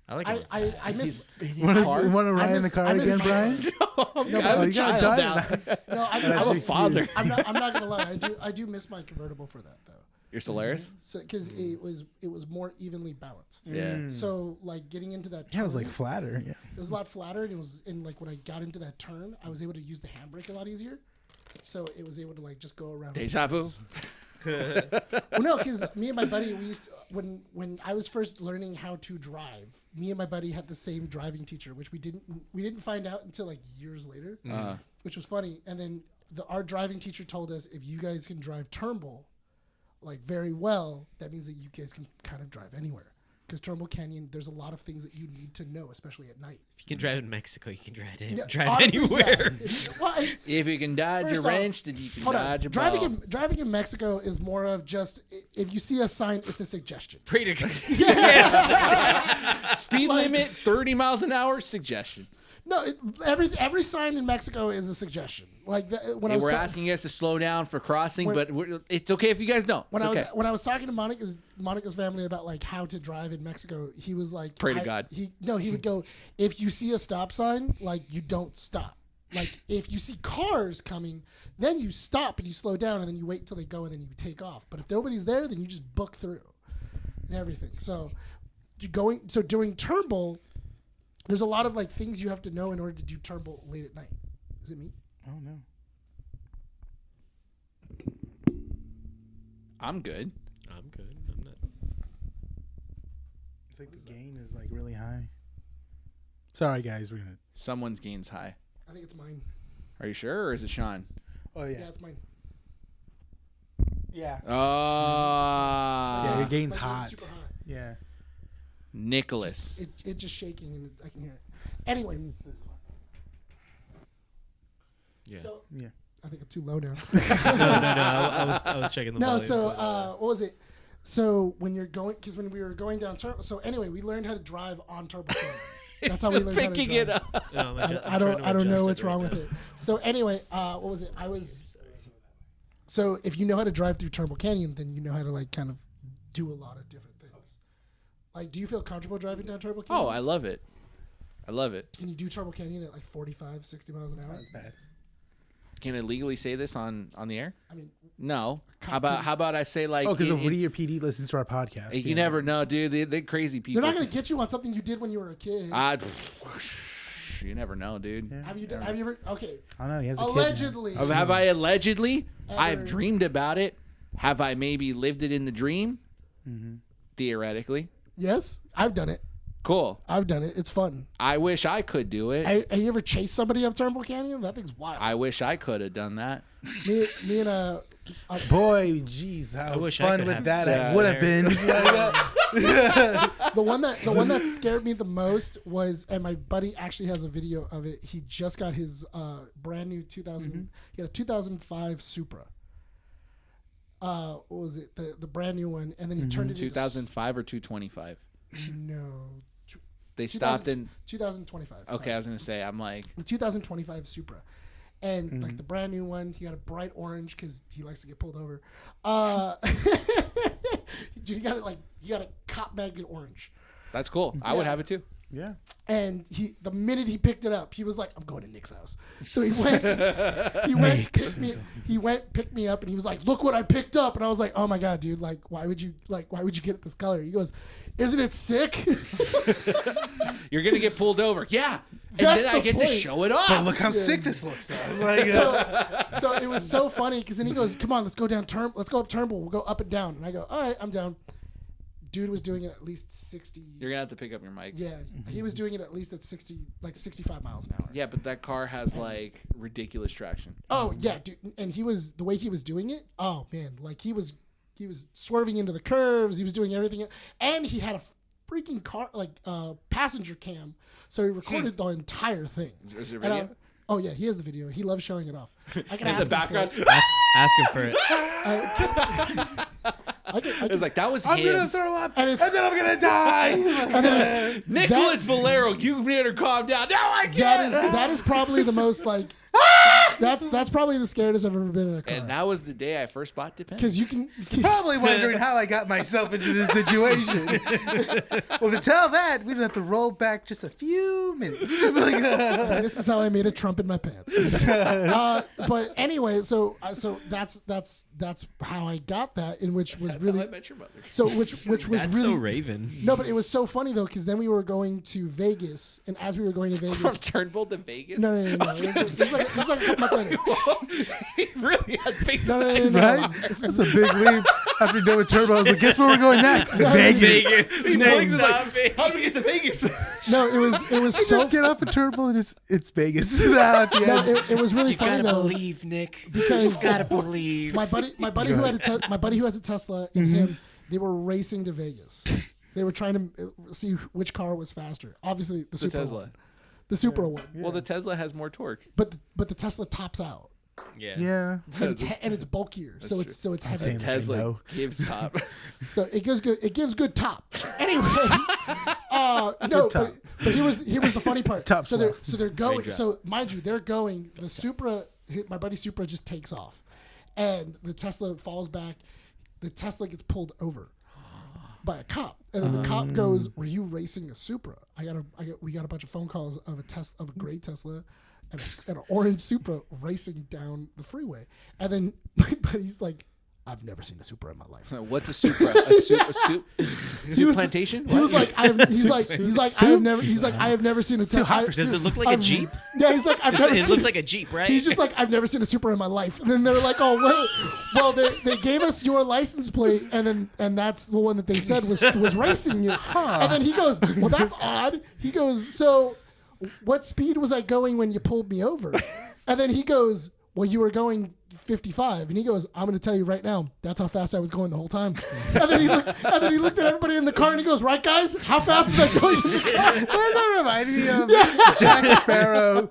I like it. I miss. Want car? to ride in the car again, Brian? I'm Oh, a you got a child giant. now. No, I'm a father. I'm not gonna lie. I do miss my convertible for that though. Your Solaris? So because it was more evenly balanced. Yeah. So like getting into that. Yeah, it was turn, like flatter. Yeah. It was a lot flatter, and it was in like when I got into that turn, I was able to use the handbrake a lot easier. So it was able to like just go around. Deja vu. Well, no, because me and my buddy, when I was first learning how to drive, me and my buddy had the same driving teacher, which we didn't find out until like years later, which was funny. And then our driving teacher told us, if you guys can drive Turnbull like very well, that means that you guys can kind of drive anywhere. Because Turnbull Canyon, there's a lot of things that you need to know, especially at night. If you can drive in Mexico, you can drive Honestly, anywhere. Yeah. If you can dodge a First wrench, off, then you can hold on. dodge a ball. Driving in Mexico is more of just, if you see a sign, it's a suggestion. Pray to God. Speed limit 30 miles an hour, suggestion. No, every sign in Mexico is a suggestion. Like when I was We're asking you guys to slow down for crossing, but it's okay if you guys don't. when It's okay. I was talking to Monica's family about like how to drive in Mexico, he was like, Pray to God. He would go, if you see a stop sign, like you don't stop. Like if you see cars coming, then you stop and you slow down and then you wait until they go and then you take off. But if nobody's there, then you just book through and everything. So doing Turnbull, there's a lot of like things you have to know in order to do Turnbull late at night. Is it me? Oh, no. I'm good. I'm good. I'm not. It's like the gain is like really high. Sorry, guys. We're going to. Someone's gain's high. I think it's mine. Are you sure, or is it Sean? Oh, yeah. Yeah, it's mine. Yeah. Oh. Yeah, your gain's My hot. super high. Yeah. Nicholas. It's just shaking and I can hear it. Anyway, This one. Yeah. so Yeah. I think I'm too low now. No. I was checking the No, volume. so what was it? So when you're going, because when we were going down Turbo, so anyway, we learned how to drive on Turbo. That's how we learned how to Picking drive. it up. No, I don't know what's wrong with it. So anyway, what was it? So if you know how to drive through Turnbull Canyon, then you know how to like kind of do a lot of different things. Like, do you feel comfortable driving down Turnbull Canyon? Oh, I love it. I love it. Can you do Turnbull Canyon at like 45, 60 miles an hour? That's bad. Can I legally say this on the air? I mean, No. How about I say like? Oh, because it- Woody or PD listens to our podcast. you yeah. never know, dude. They crazy people. they're not gonna get you on something you did when you were a kid. You never know, dude. Yeah. Have you ever? Okay. I don't know. He has a kid now. Allegedly. Have I allegedly? I've Ever. dreamed about it. Have I maybe lived it in the dream? Mm-hmm. Theoretically. Yes, I've done it. Cool. I've done it. It's fun. I wish I could do it. Have you ever chased somebody up Turnbull Canyon? That thing's wild. I wish I could have done that. me and Boy, jeez, how I wish I fun could with have that sex would have been. The one that scared me the most was, and my buddy actually has a video of it. He just got his brand new 2000. He had a 2005 Supra. What was it? The brand new one, and then he turned it 2005 or 225. No. They stopped in 2025. Okay, sorry. I was gonna say I'm like The 2025 Supra, and like the brand new one, he got a bright orange because he likes to get pulled over. Dude, he got a cop magnet orange. that's cool. I would have it too. Yeah. And the minute he picked it up, he was like, "I'm going to Nick's house." So he went, picked me up, and he was like, "Look what I picked up." And I was like, "Oh my god, dude! Like, why would you get it this color?" He goes, "Isn't it sick?" You're gonna get pulled over. Yeah. And That's then I the get to point. show it off. But look how sick this looks though. Like, So it was so funny because then he goes, "Come on, let's go up Turnbull. We'll go up and down." And I go, "All right, I'm down." Dude was doing it at least 60. You're gonna have to pick up your mic. Yeah, he was doing it at least at 65 miles an hour. Yeah, but that car has like ridiculous traction. Oh yeah, dude, and the way he was doing it. Oh man, like he was swerving into the curves. He was doing everything, and he had a freaking car passenger cam, so he recorded the entire thing. Is there And video? oh yeah, he has the video. He loves showing it off. I can In ask the him for background. it. Ask him for it. I can- It's like that was I'm him. gonna throw up, And and, it's- then I'm gonna die. Nicholas Valero, you better calm down. No, I can't. that is probably the most like. That's probably the scariest I've ever been in a car. And that was the day I first bought Depends. Because you can Probably wondering how I got myself into this situation. Well, to tell that, we'd have to roll back just a few minutes. this is how I made a Trump in my pants. But anyway, so that's how I got that, in which was That's really how I met your mother. so which was That's really so Raven. no, but it was so funny though, because then we were going to Vegas, and as we were going to From Vegas, Turnbull to Vegas. no. It was like a couple months later. He really had big. No. Right? This is a big leap. After done with Turbo, I was like, guess where we're going next? Vegas. He blinks and is like, how do we get to Vegas? No, it was so Just get off of Turbo and it's Vegas. At the no, end. it was really You funny gotta though. believe, Nick. Because You gotta believe. my buddy who had a Tesla and him, they were racing to Vegas. They were trying to see which car was faster. Obviously, the Supra Tesla. one. The Supra one. Well, the Tesla has more torque. But the Tesla tops out. Yeah. And it's bulkier, so it's heavy. saying that. I Tesla know. gives top. So it gives good top. Anyway, no, top. but here's the funny part. Top so they're going. drop. So mind you, they're going. The Supra, my buddy Supra, just takes off, and the Tesla falls back. The Tesla gets pulled over by a cop, and then the cop goes, "Were you racing a Supra?" We got a bunch of phone calls of a gray Tesla and an orange Supra racing down the freeway, and then my buddy's like, "I've never seen a Supra in my life." What's a Supra? A soup plantation? He was like, I have never seen a Tesla. Does it look like a Jeep? Yeah, he's like, I've never It seen looks a- like a Jeep, right? He's just like, I've never seen a Supra in my life. And then they're like, oh wait, well they gave us your license plate, and that's the one that they said was racing you. And then he goes, well, that's odd. He goes, so what speed was I going when you pulled me over? And then he goes, well, you were going 55. And he goes, I'm going to tell you right now, that's how fast I was going the whole time. And then he looked at everybody in the car and he goes, right guys, how fast was I going in the car? Well, that reminded me of Jack Sparrow.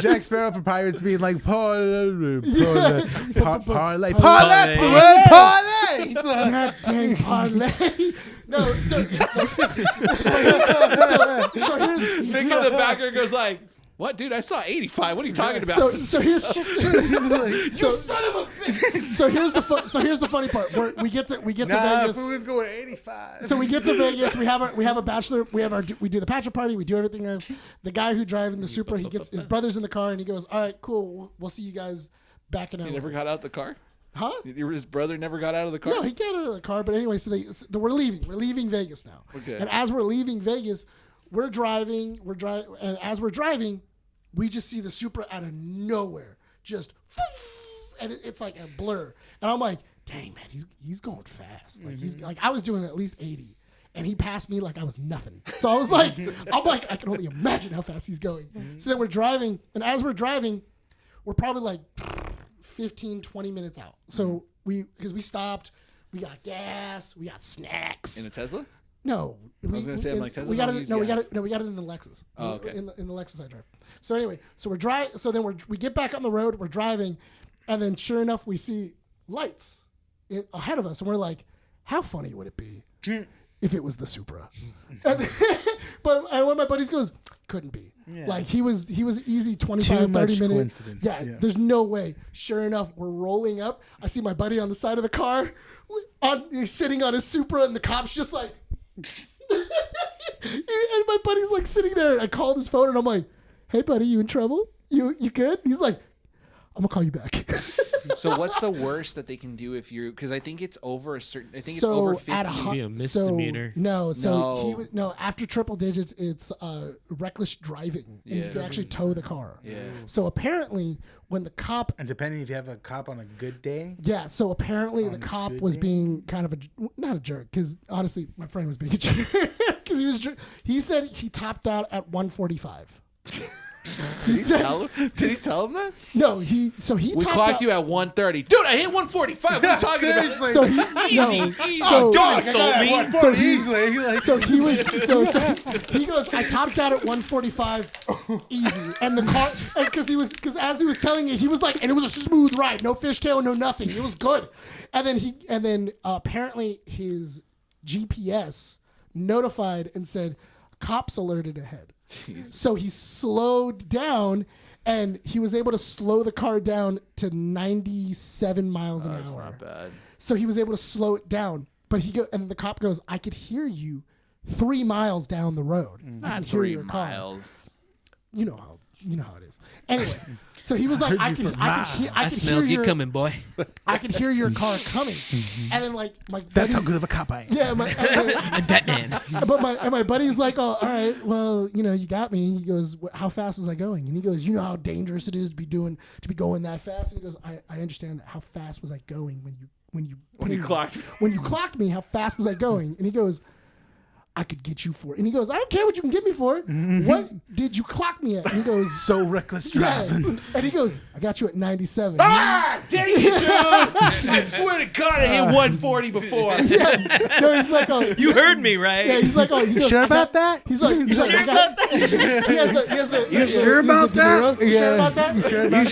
Jack Sparrow for Pirates being like, parlay. That's the word, parlay. God dang parlay. No, so here's Nick in the backer goes like, what, dude? I saw 85. What are you talking about? so here's so son of a bitch. so here's the funny part. We get to Vegas. Who is going 85? So we get to Vegas. We have a bachelor. We do the bachelor party. We do everything else. The guy who driving the Supra, he gets his brother's in the car, and he goes, "All right, cool. We'll see you guys back in LA." He never got out the car? Huh? His brother never got out of the car? No, he got out of the car. But anyway, so we're leaving. We're leaving Vegas now. Okay. And as we're leaving Vegas, we're driving. And as we're driving, we just see the Supra out of nowhere, just, and it's like a blur. And I'm like, dang man, he's going fast. Like he's like, I was doing at least 80, and he passed me like I was nothing. So I was like, I can only imagine how fast he's going. So then we're driving, and as we're driving, we're probably like 15, 20 minutes out. So because we stopped, we got gas, we got snacks. In a Tesla? No. I was gonna say, I'm like, we got it. No, we got it. No, we got it in the Lexus. Oh, okay. In the Lexus I drive. So anyway, so we're driving. So then we get back on the road. We're driving, and then sure enough, we see lights ahead of us, and we're like, "How funny would it be if it was the Supra?" And but one of my buddies goes, "Couldn't be." Yeah. Like he was easy 25, 30 minutes. Coincidence. Yeah, there's no way. Sure enough, we're rolling up. I see my buddy on the side of the car, he's sitting on his Supra, and the cop's just like. And my buddy's like sitting there. I called his phone and I'm like, "Hey buddy, you in trouble? You good?" He's like, "I'm gonna call you back." So what's the worst that they can do if you're? Because I think it's over a certain. I think So it's over 50. at Be a misdemeanor. After triple digits, it's reckless driving, and you can actually tow the car. Yeah. So apparently, when the cop, And depending if you have a cop on a good day, so apparently the cop good was day? being kind of not a jerk, because honestly, my friend was being a jerk because he said he topped out at 145. Did he tell him that? No, he We topped clocked out, you at 130. Dude, I hit 145. What are you talking about? So he goes, "I topped out at 145 easy." And the car, because as he was telling it, he was like, and it was a smooth ride, no fishtail, no nothing. It was good. And then apparently his GPS notified and said, "Cops alerted ahead." So he slowed down, and he was able to slow the car down to 97 miles an hour. That's not bad. So he was able to slow it down. But and the cop goes, "I could hear you 3 miles down the road. I Not could hear 3 your car." miles. You know how it is. Anyway, so he was like, I could I hear smelled you your, coming, boy. I could hear your car coming. And then like my that's how buddies- good of a cop I am. Yeah, I'm Batman. but my buddy's like, "Oh, all right, well, you got me." He goes, "How fast was I going?" And he goes, "You know how dangerous it is to be going that fast." And he goes, I understand that. How fast was I going when you clocked me? How fast was I going?" And he goes, "I could get you for it." And he goes, "I don't care what you can get me for. What did you clock me at?" And he goes, So reckless driving. And he goes, "I got you at 97. Ah, dang it, dude! I swear to God, I hit 140 before. No, he's like, "Oh, You heard me, right? yeah." He's like, "Oh, he goes, Sure I about got-" that? He's like, "I got-" He has the. You sure about that? You sure about that? You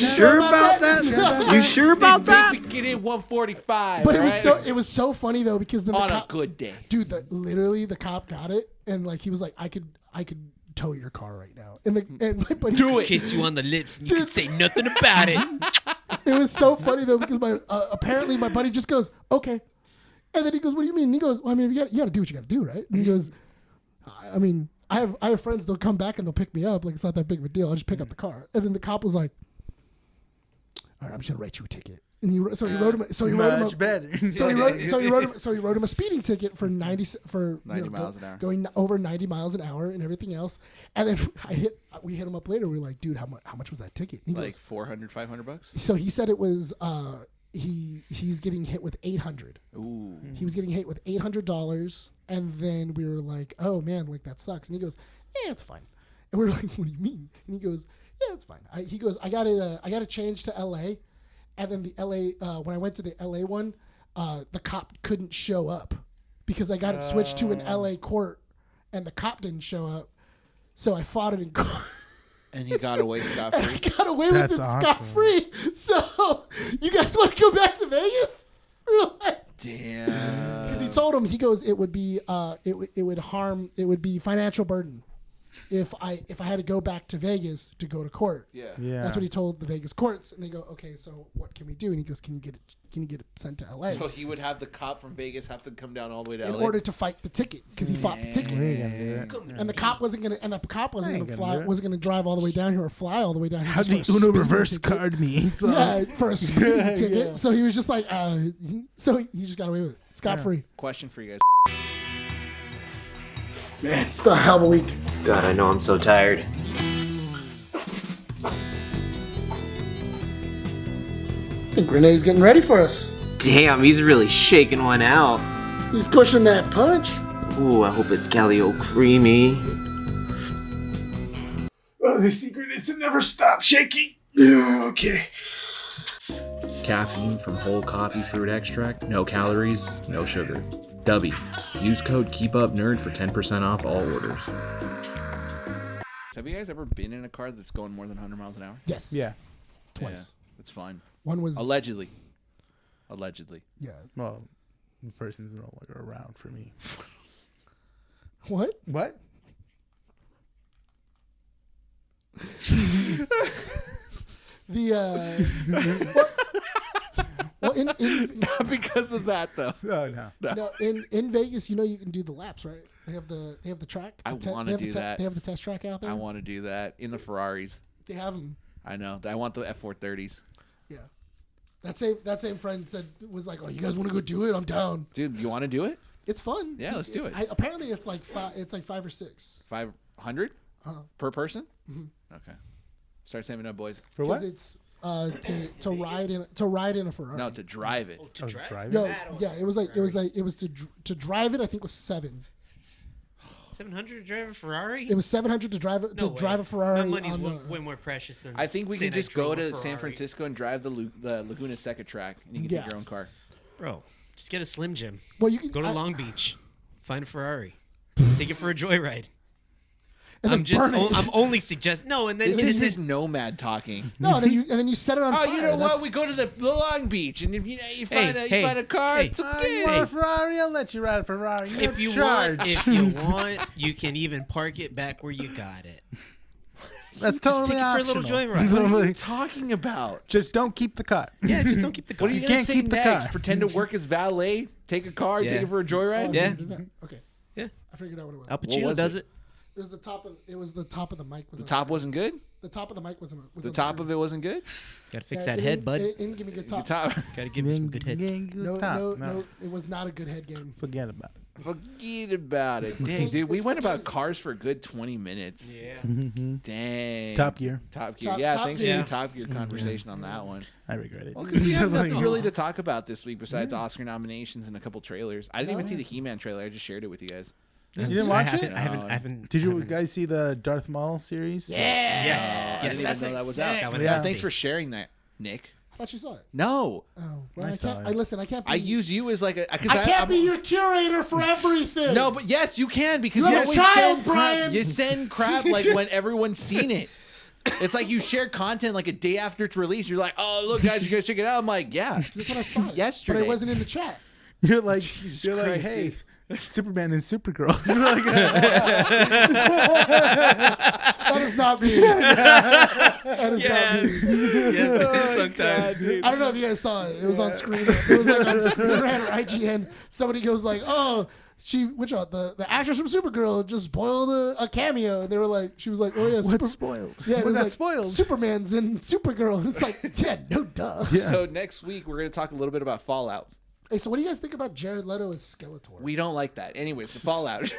sure about that? You sure about that? We get in 145. But right? it was so funny though, because then on the a cop, good day. dude, literally the cop got it, and like he was like, I could tow your car right now." And my buddy, Do it. Kiss you on the lips and you can say nothing about it. It was so funny though, because apparently my buddy just goes, "Okay," and then he goes, "What do you mean?" And he goes, "Well, I mean, you got to do what you got to do, right?" And he goes, "I mean, I have friends. They'll come back and they'll pick me up. Like, it's not that big of a deal. I'll just pick up the car." And then the cop was like, "All right, I'm just gonna write you a ticket." And he wrote him. Much better. So he wrote him a speeding ticket for 90 miles an hour. going over 90 miles an hour and everything else. And then we hit him up later. We were like, "Dude, how much was that ticket?" And he Like goes, $400, $500. so he said it was he's getting hit with $800. Ooh. He was getting hit with $800, and then we were like, "Oh man, like that sucks." And he goes, "Yeah, it's fine." And we were like, "What do you mean?" And he goes, "Yeah, it's fine." He goes, I got to change to LA. And then the LA, when I went to the LA one, the cop couldn't show up because I got it switched to an LA court, and the cop didn't show up. So I fought it in court. And he got away scot-free. I got away with That's it awesome. scot-free. So you guys want to go back to Vegas? We're like, Damn. because he told him, he goes, it would be it would be financial burden if I had to go back to Vegas to go to court. Yeah. That's what he told the Vegas courts, and they go, "Okay, so what can we do?" And he goes, "Can you get it sent to LA So he would have the cop from Vegas have to come down all the way to in LA. order to fight the ticket because he fought the ticket." And the cop wasn't gonna drive all the way down here or fly all the way down here. How just did for a Uno speeding reverse ticket. card me? So, Yeah, for a speeding ticket. So he was just like, so he just got away with it, scot free. Question for you guys. Man, it's been a hell of a week. God, I know I'm so tired. I think Rene's getting ready for us. Damn, he's really shaking one out. He's pushing that punch. Ooh, I hope it's Calio creamy. Oh, the secret is to never stop shaking. Okay. Caffeine from whole coffee fruit extract. No calories, no sugar. Dubby. Use code KEEPUPNERD for 10% off all orders. Have you guys ever been in a car that's going more than 100 miles an hour? Yes. Yeah. Twice. Yeah, it's fun. One was Allegedly. yeah. Well, the person's no longer around for me. What? What? Well, in Not because of that, though. Oh no. no, in Vegas, you can do the laps, right? They have the track. I wanna do that. They have the test track out there. I want to do that in the Ferraris. They have them. I know. I want the F430s. Yeah. That same friend was like, "Oh, you guys want to go do it? I'm down." Dude, you want to do it? It's fun. Yeah, let's do it. Apparently, it's like 5 or 6. 500 Uh-huh. per person? Mm-hmm. Okay. Start saving up, boys. For what? Because it's to ride in a Ferrari. No, to drive it. To drive. drive No, it? yeah, it was to drive it. I think was 7. 700 to drive a Ferrari? It was 700 to drive it No to drive a Ferrari. That money's on the, way more precious than. I think we saying can just go drove a to San Ferrari. Francisco and drive the Laguna Seca track, and you can Yeah. take your own car. Bro, just get a Slim Jim. well, you can Go to Long Beach. Find a Ferrari. Take it for a joyride. and then burn it. I'm only suggesting. No, and then This is his nomad talking. No, and then you set it on Oh, fire. you know what? That's- We go to the Long Beach, and if you find Hey, a car, hey. it's You okay. want a Ferrari? I'll let you ride a Ferrari. if you want, you can even park it back where you got it. That's Just totally take it for a little optional. joyride. What are you Totally. talking about? Just don't keep the car. Yeah, just don't keep the car. What are you You gonna can't say keep the next? car. Pretend to work as valet, take a car, Yeah. take it for a joyride? Yeah. Okay. Yeah. I figured out what it was. Al What Pacino was does it? it. It was the top of the mic. The top wasn't good. The top of the mic wasn't. The top of it wasn't good. Gotta fix that head, bud. It didn't give me good The top. top. Gotta give me some good head. No, it was not a good head game. Forget about it. Forget about it. Dang, dude, we It's went about fucking- cars for a good 20 minutes. Yeah. Dang. Top Gear. Top Gear. Top- Yeah, Top thanks for Gear. your Top Gear conversation on that one. I regret it. Well, because we have nothing really to talk about this week besides Oscar nominations and a couple trailers. I didn't even see the He-Man trailer. I just shared it with you guys. You didn't watch it? I haven't. Did you haven't- guys see the Darth Maul series? Yes. I Yes. didn't even know that was out. That was Yeah. Thanks for sharing that, Nick. I thought you saw it. No, Oh, well, I I saw can't. it. I listen. I can't. Be, I use you as like a. Cause I can't I'm- be your curator for everything. No, but yes, you can because You you, have a always child, send Bryan. crap. You send crap like when everyone's seen it. It's like you share content like a day after it's released. You're like, oh look, guys, you guys check it out. I'm like, yeah, that's what I saw. Yesterday. but it wasn't in the chat. You're like, Jesus you're like, Christ, hey, dude. Superman and Supergirl. Like, That is not me. That is not me. Yeah. Sometimes. I don't know if you guys saw it. It was on screen. It was like on Screenrant or IGN. Somebody goes like, "Oh, which one? The actress from Supergirl just spoiled a cameo," and they were like, "She was like, oh yeah, what's spoiled? Yeah, and it what was got like, spoiled? Superman's in Supergirl." And it's like, yeah, no duh. So next week we're gonna talk a little bit about Fallout. Hey, so what do you guys think about Jared Leto as Skeletor? We don't like that. Anyways, the Fallout.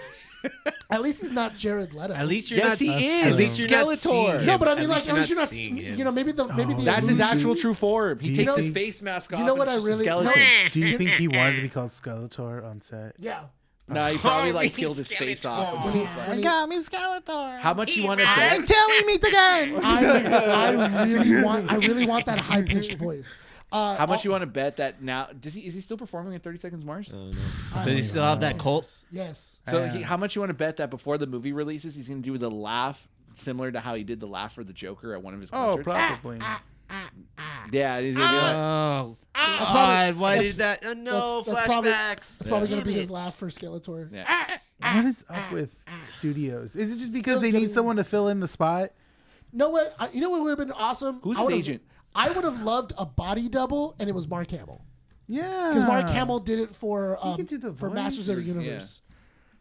At least he's not Jared Leto. At least you're Yes, not. he At is. least you're not Skeletor. seeing him. No, but I mean, At like, at least you're not. seeing him. You know, maybe the That's his illusion- actual true form. He Do you takes his think- face mask off. You know what and I it's just a really- skeleton. Do you think he wanted to be called Skeletor on set? Yeah. No, he probably Oh, like he's peeled his face off. When and he- was just like, when he- got me Skeletor. how much you want to bet? telling me to go. I really want that high pitched voice. How much you want to bet that now? Is he still performing in 30 Seconds Mars? Does he still have that cult? Yes. So how much you want to bet that before the movie releases, he's going to do the laugh similar to how he did the laugh for the Joker at one of his Oh, concerts? probably. Yeah, and he's going to be like, Oh probably- God! Why that's- did that? No that's probably- flashbacks. That's probably gonna be his laugh for Skeletor. yeah. What is up with studios? Is it just because they getting- need someone to fill in the spot? Know what? You know what would have been awesome? Who's I his would've- agent? I would have loved a body double, and it was Mark Hamill Yeah. because Mark Hamill did it for can do the for voice. Masters of the Universe.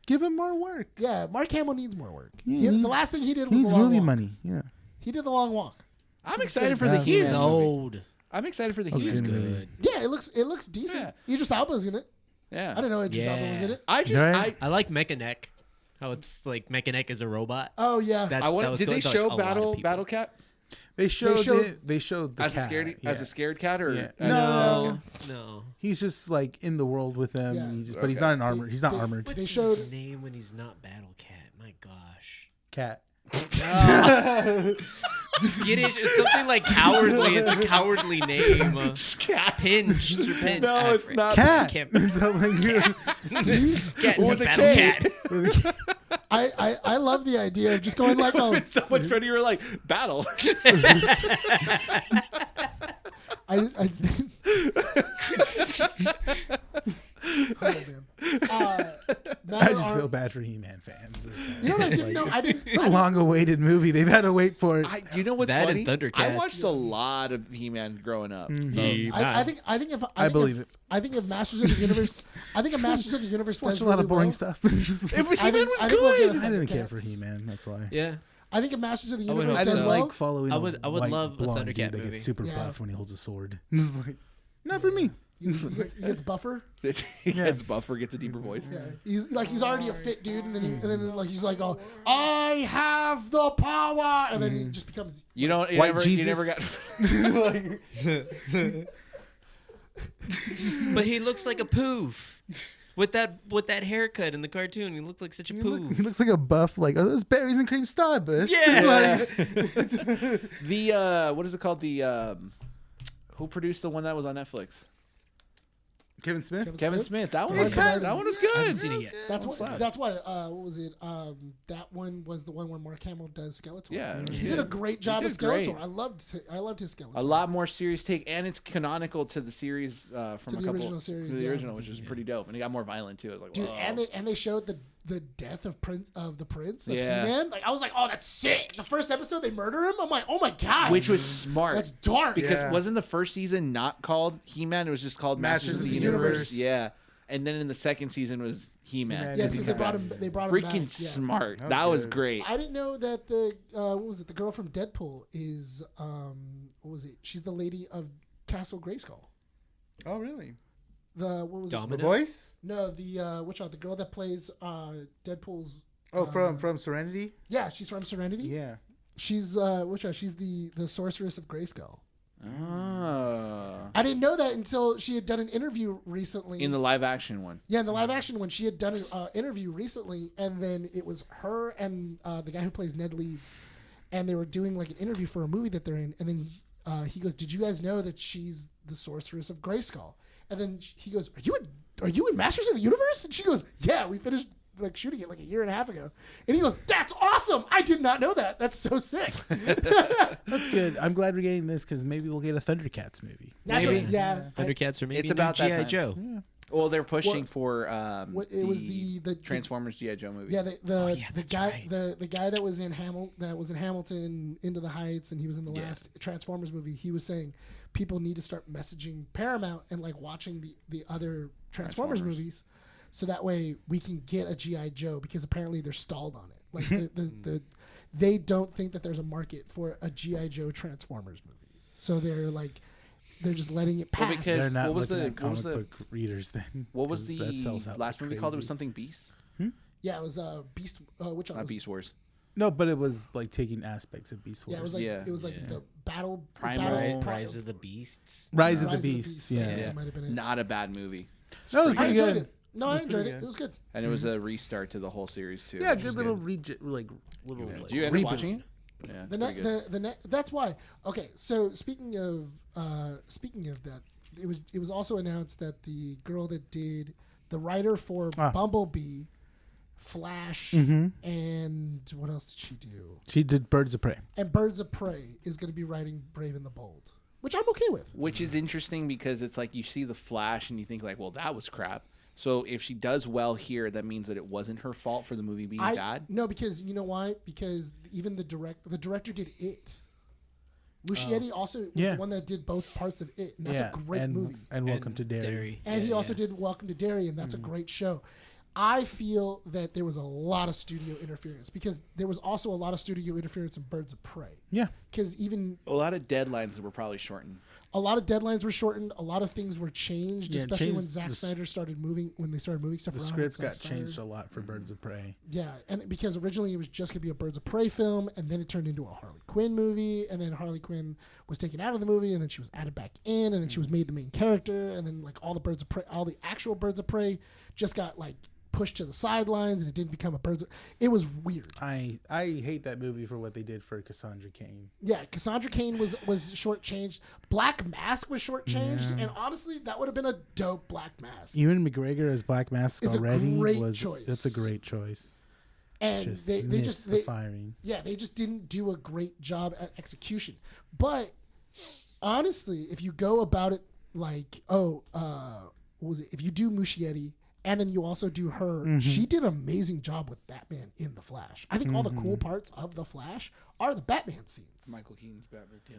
Give him more work. Yeah, Mark Hamill needs more work. Yeah, the needs- last thing he did was Needs the long movie walk. money. Yeah. He did the long walk. I'm excited for the Yeah. He-Man He's movie. old. I'm excited for the That was He-Man good. movie. Yeah, it looks decent. Idris Elba's in it. Yeah. I didn't know Idris Elba was in Yeah. it. I just, Right? I like Mechaneck. How it's like Mechaneck is a robot. Oh yeah. That- I want. was Did they good to, like, show a lot of people. Battle Cat They showed showed- they showed the as cat. a scared cat or Yeah. as- No. No. He's just like in the world with them. Yeah. But he's not an armor. He's not They- armored. What's They showed- his name when he's not Battle Cat? My gosh. Cat. Skittish. It's something like cowardly. It's a cowardly name. Pinch. Or pinch. No, it's not. Cat. Can't- It's not like Cat. With a Battle K. cat. I love the idea of just going like, oh, It's so much funny. You were like, battle. I oh, man. I just feel bad for He-Man fans. You know what I didn't know? I didn't. It's a long-awaited movie. They've had to wait for it. You know what's That funny? and Thundercats. I watched a lot of He-Man growing up. I think if I believe it. I think if Masters of the Universe, I think if Masters of the Universe Watch does a lot really of boring well, stuff. He-Man was I think we'll good. get I didn't care Thundercats. for He-Man. That's why. Yeah. I think if Masters of the I would Universe hope I does didn't so. well, like following. I would white love a blonde Thundercat dude that movie. gets super Yeah. buff when he holds a sword. It's like, not for me. he gets buffer. He gets buffer, gets a deeper voice. Yeah, he's already a fit dude, and then like he's like, oh, I have the power, and then he just becomes. You don't. You White never, you Jesus. never got. But he looks like a poof. With that haircut in the cartoon, he looked like such a poof. He looks like a buff. Like, are those berries and cream Starburst? Yeah. The what is it called? The who produced the one that was on Netflix? Kevin Smith. Kevin Smith. That one Yeah, was Kevin- good. That one was I good. haven't seen it yet. That's What's what. that? That's why. What was it? That one was the one where Mark Hamill does Skeletor. Yeah, it was he good. did a great job He as did great. Skeletor. I loved his Skeletor. A lot more serious take, and it's canonical to the series from To a the couple original series, to the yeah. original, which was pretty dope, and it got more violent too. I was like, Dude, whoa. and they showed the death of the prince of Yeah. He-Man. Like I was like, oh, that's sick. The first episode they murder him. I'm like, oh my god. Which was smart. That's dark. Because Yeah. wasn't the first season not called He-Man? It was just called Masters of the Universe. Universe. Yeah. And then in the second season was He-Man. He-Man. yeah, Does because he they brought come him. They brought him Freaking back. Yeah. smart. That That was was good. great. I didn't know that the what was it? The girl from Deadpool is what was it? She's the lady of Castle Grayskull. Oh, really? The what was The Domino? voice? it? No, the which one? The girl that plays Deadpool's. Oh, from Serenity. Yeah, she's from Serenity. Yeah. She's which one? She's the sorceress of Grayskull. Oh. I didn't know that until she had done an interview recently. In the live action one. Yeah, in the live action one, she had done an interview recently, and then it was her and the guy who plays Ned Leeds, and they were doing like an interview for a movie that they're in, and then he goes, "Did you guys know that she's the sorceress of Grayskull?" And then he goes, "Are you in Masters of the Universe?" And she goes, "Yeah, we finished like shooting it like a year and a half ago." And he goes, "That's awesome! I did not know that. That's so sick." That's good. I'm glad we're getting this because maybe we'll get a Thundercats movie. That's Maybe. what- yeah. Thundercats or maybe It's a new about that G.I. time. Joe. Well, they're pushing Well, for it was the Transformers G.I. Joe movie. Yeah, the that's guy right. the guy that was in Hamilton, Into the Heights, and he was in the last Transformers movie. He was saying people need to start messaging Paramount and like watching the other Transformers movies, so that way we can get a GI Joe, because apparently they're stalled on it. Like they don't think that there's a market for a GI Joe Transformers movie, so they're just letting it pass. Well, because They're not what was looking the- at what comic was the- book readers then. What was 'cause the that sells out last like movie called? It was crazy. something Beast? Yeah, it was Beast. Which one? Not was Beast Wars. No, but it was like taking aspects of Beast Wars. Yeah, it was like Yeah. it was like the battle. Primal. Rise of the Beasts. Rise of Rise the Beasts. Yeah. That might have been it. Not a bad movie. That was I pretty enjoyed good. it. No, I enjoyed it. It was good. And it was a restart to the whole series too. Yeah, which was good little like little. Yeah. Like, Did you end up reboot. watching it? Yeah, The pretty good. that's why. Okay, so speaking of that, it was also announced that the girl that did the writer for Bumblebee, Flash, and what else did she do? She did Birds of Prey. And Birds of Prey is going to be writing Brave and the Bold, which I'm okay with. Which is interesting because it's like you see the Flash and you think like, well, that was crap. So if she does well here, that means that it wasn't her fault for the movie being bad. No, because you know why? Because even the director did It. Muschietti also was the one that did both parts of It, and that's a great movie. And Welcome to Derry. And he also did Welcome to Derry, and that's a great show. I feel that there was a lot of studio interference, because there was also a lot of studio interference in Birds of Prey. Yeah. Because even A lot of deadlines were probably shortened. a lot of deadlines were shortened, a lot of things were changed, Yeah, especially changed when Zack Snyder started moving, when they started moving stuff The around. script Zack got Snyder. changed a lot for Birds of Prey. Yeah, and because originally it was just gonna be a Birds of Prey film, and then it turned into a Harley Quinn movie, and then Harley Quinn was taken out of the movie, and then she was added back in, and then she was made the main character, and then like all the Birds of Prey, all the actual Birds of Prey, just got like pushed to the sidelines and it didn't become a birds. It was weird. I hate that movie for what they did for Cassandra Cain. Yeah, Cassandra Cain was shortchanged. Black Mask was shortchanged, and honestly, that would have been a dope Black Mask. Ewan McGregor as Black Mask It's a already great choice. That's a great choice. And Just they missed just the firing. Yeah, they just didn't do a great job at execution. But honestly, if you go about it like, what was it? If you do Muschietti and then you also do her, she did an amazing job with Batman in The Flash. I think all the cool parts of The Flash are the Batman scenes. Michael Keaton's Batman, yeah.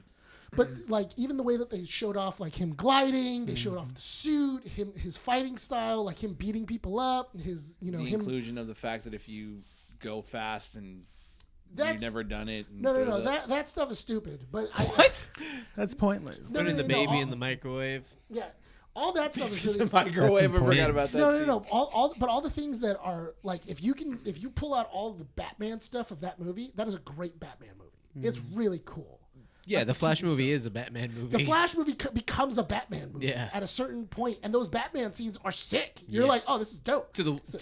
But like even the way that they showed off like him gliding, they showed off the suit, his fighting style, like him beating people up, his The inclusion of the fact that if you go fast and you've never done it. No. That stuff is stupid. But What? That's pointless. Putting the baby in the microwave. Yeah. All that stuff is really The microwave. I forgot about that. No. All the things that are like if you pull out all the Batman stuff of that movie, that is a great Batman movie. It's really cool. Yeah, Like, the Flash movie stuff. is a Batman movie. The Flash movie becomes a Batman movie at a certain point, and those Batman scenes are sick. You're like, oh, this is dope.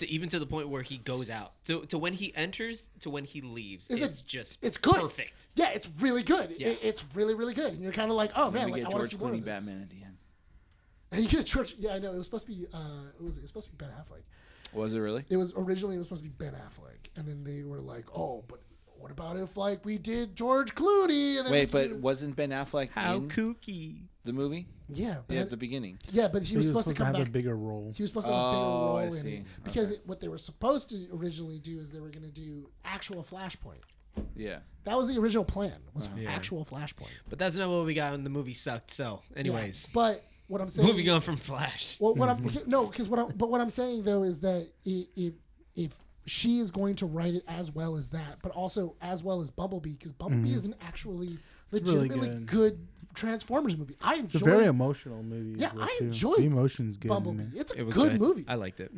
Even to the point where he goes out. To when he enters to when he leaves. It's good. Perfect. Yeah, it's really good. Yeah. It's really, really good. And you're kind of like, oh man, we like, get I want to George see more Clooney of this. Batman at the end. And you get George. Yeah, I know. It was supposed to be. It was supposed to be Ben Affleck. Was it really? It was originally supposed to be Ben Affleck, and then they were like, oh, but what about if like we did George Clooney? And then Wait, but wasn't Ben Affleck How in kooky. the movie? Yeah, Yeah, at the beginning. Yeah, but he was supposed to come have back. a bigger role. He was supposed to have a bigger role I in see. it because what they were supposed to originally do is they were going to do actual Flashpoint. Yeah. That was the original plan. Was actual Flashpoint. But that's not what we got when the movie sucked. So, anyways. Yeah, but what I'm saying. Moving on from Flash. Well, what I'm saying though is that if she is going to write it as well as that, but also as well as Bumblebee, because Bumblebee is an actually legitimately really good Transformers movie. I enjoy. It's a very emotional movie. Yeah, as well, I too. enjoy the emotions good. Bumblebee. In it. It's a It was good movie. I liked it.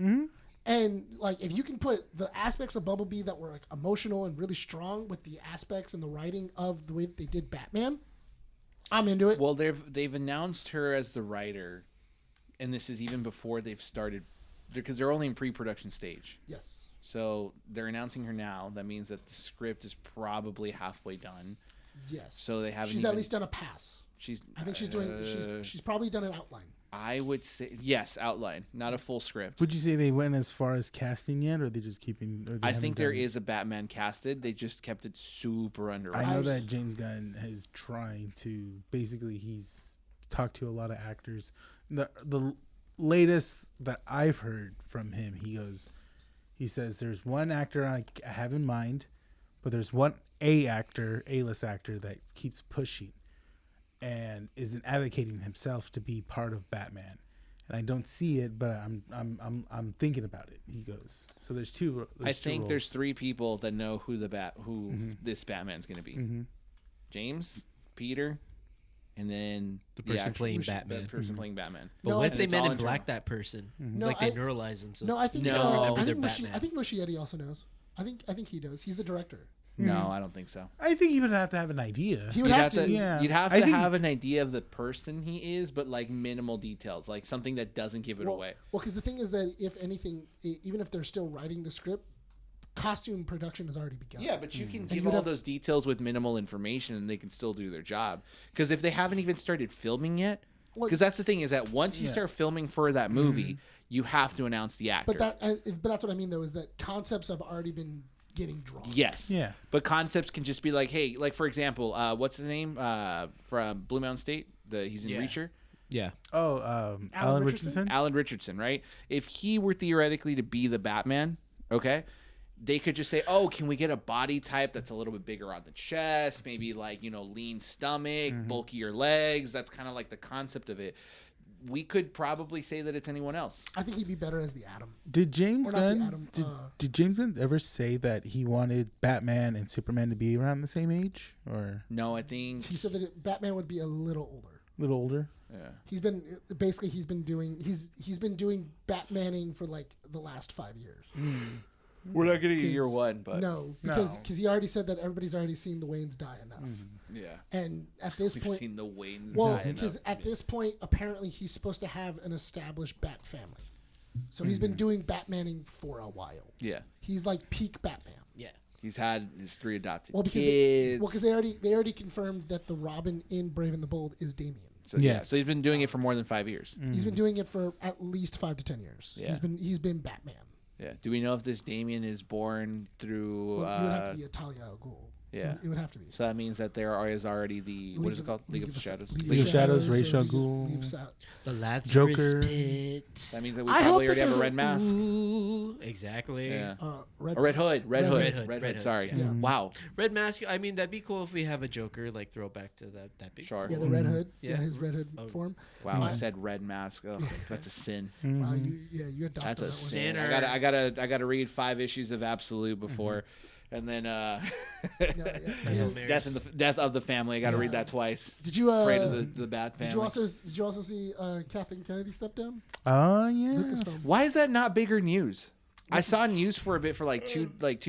And like, if you can put the aspects of Bumblebee that were like emotional and really strong with the aspects and the writing of the way that they did Batman, I'm into it. Well, they've announced her as the writer, and this is even before they've started, because they're only in pre-production stage. Yes. So they're announcing her now. That means that the script is probably halfway done. Yes. So they haven't. She's at least done a pass. I think she's doing. She's probably done an outline. I would say yes, outline, not a full script. Would you say they went as far as casting yet, or are they just keeping? Or they I haven't think there done it? is a Batman casted. They just kept it super under I wraps. know that James Gunn is trying to. Basically, he's talked to a lot of actors. The latest that I've heard from him, he says there's one actor I have in mind, but there's one A-list actor that keeps pushing and isn't advocating himself to be part of Batman. And I don't see it, but I'm thinking about it. He goes. So there's two. I think there's three people that know who this Batman's going to be. James, Peter, and then The person playing The Batman. person playing Batman. But No, what I if they think- Men it's in all Black internal. that person? No, Like they neuralize him. So No, I think. No. I think Batman. Muschietti also knows. I think he does. He's the director. No, I don't think so. I think he would have to have an idea. He would have to. Yeah. You'd have I to think- have an idea of the person he is, but like minimal details, like something that doesn't give it away. Well, because the thing is that if anything, even if they're still writing the script, costume production has already begun. Yeah, but you can And give you would all have- those details with minimal information, and they can still do their job. Because if they haven't even started filming yet, Well, because that's the thing is that once you start filming for that movie, you have to announce the actor. But that's what I mean though, is that concepts have already been getting drawn. Yes. Yeah. But concepts can just be like, hey, like for example, what's his name from Blue Mountain State? He's in Yeah. Reacher. Yeah. Oh, Alan Richardson. Alan Richardson, right? If he were theoretically to be the Batman, okay, they could just say, oh, can we get a body type that's a little bit bigger on the chest, maybe like, lean stomach, bulkier legs. That's kind of like the concept of it. We could probably say that it's anyone else. I think he'd be better as the Atom. Did James Or not the Gunn Atom, did James Gunn ever say that he wanted Batman and Superman to be around the same age or No, I think. He said that Batman would be a little older. a little older? Yeah. He's been doing Batmaning for like the last 5 years. We're not getting a year one, but. No, because he already said that everybody's already seen the Waynes die enough. Yeah. And at this We've point, seen the Waynes well, die because enough. at this point, apparently he's supposed to have an established Bat family. So he's been doing Batmaning for a while. Yeah. He's like peak Batman. Yeah. He's had his 3 adopted Well, because kids. they already confirmed that the Robin in Brave and the Bold is Damian. So, yeah. So he's been doing it for more than 5 years. He's been doing it for at least 5 to 10 years. Yeah. He's been Batman. Yeah. Do we know if this Damian is born through? Well, it would have to be a Talia al Ghul. Yeah. It would have to be. So that means that there is already the what is it called? League of Shadows. League of Shadows, Ra's al Ghul, The Lazarus Joker. Pit. That means that we I probably hope already that have a there's red mask. Ooh, exactly. Yeah. Red, A Red Hood. Red Hood. Red Hood. Sorry. Yeah. Wow. Red mask. I mean, that'd be cool if we have a Joker like throwback to that big. Sure. Yeah, the Red Hood. Yeah, Yeah. his Red Hood form. Wow. I said red mask. Oh, that's a sin. Wow, you adopted That's a that sin. Sinner. I gotta read 5 issues of Absolute before, and then Death of the Family. I gotta read that twice. Did you Pray to the Bat Did Family. you also see Kathleen Kennedy step down? Oh yeah. Lucasfilm. Why is that not bigger news? I saw news for a bit for like 2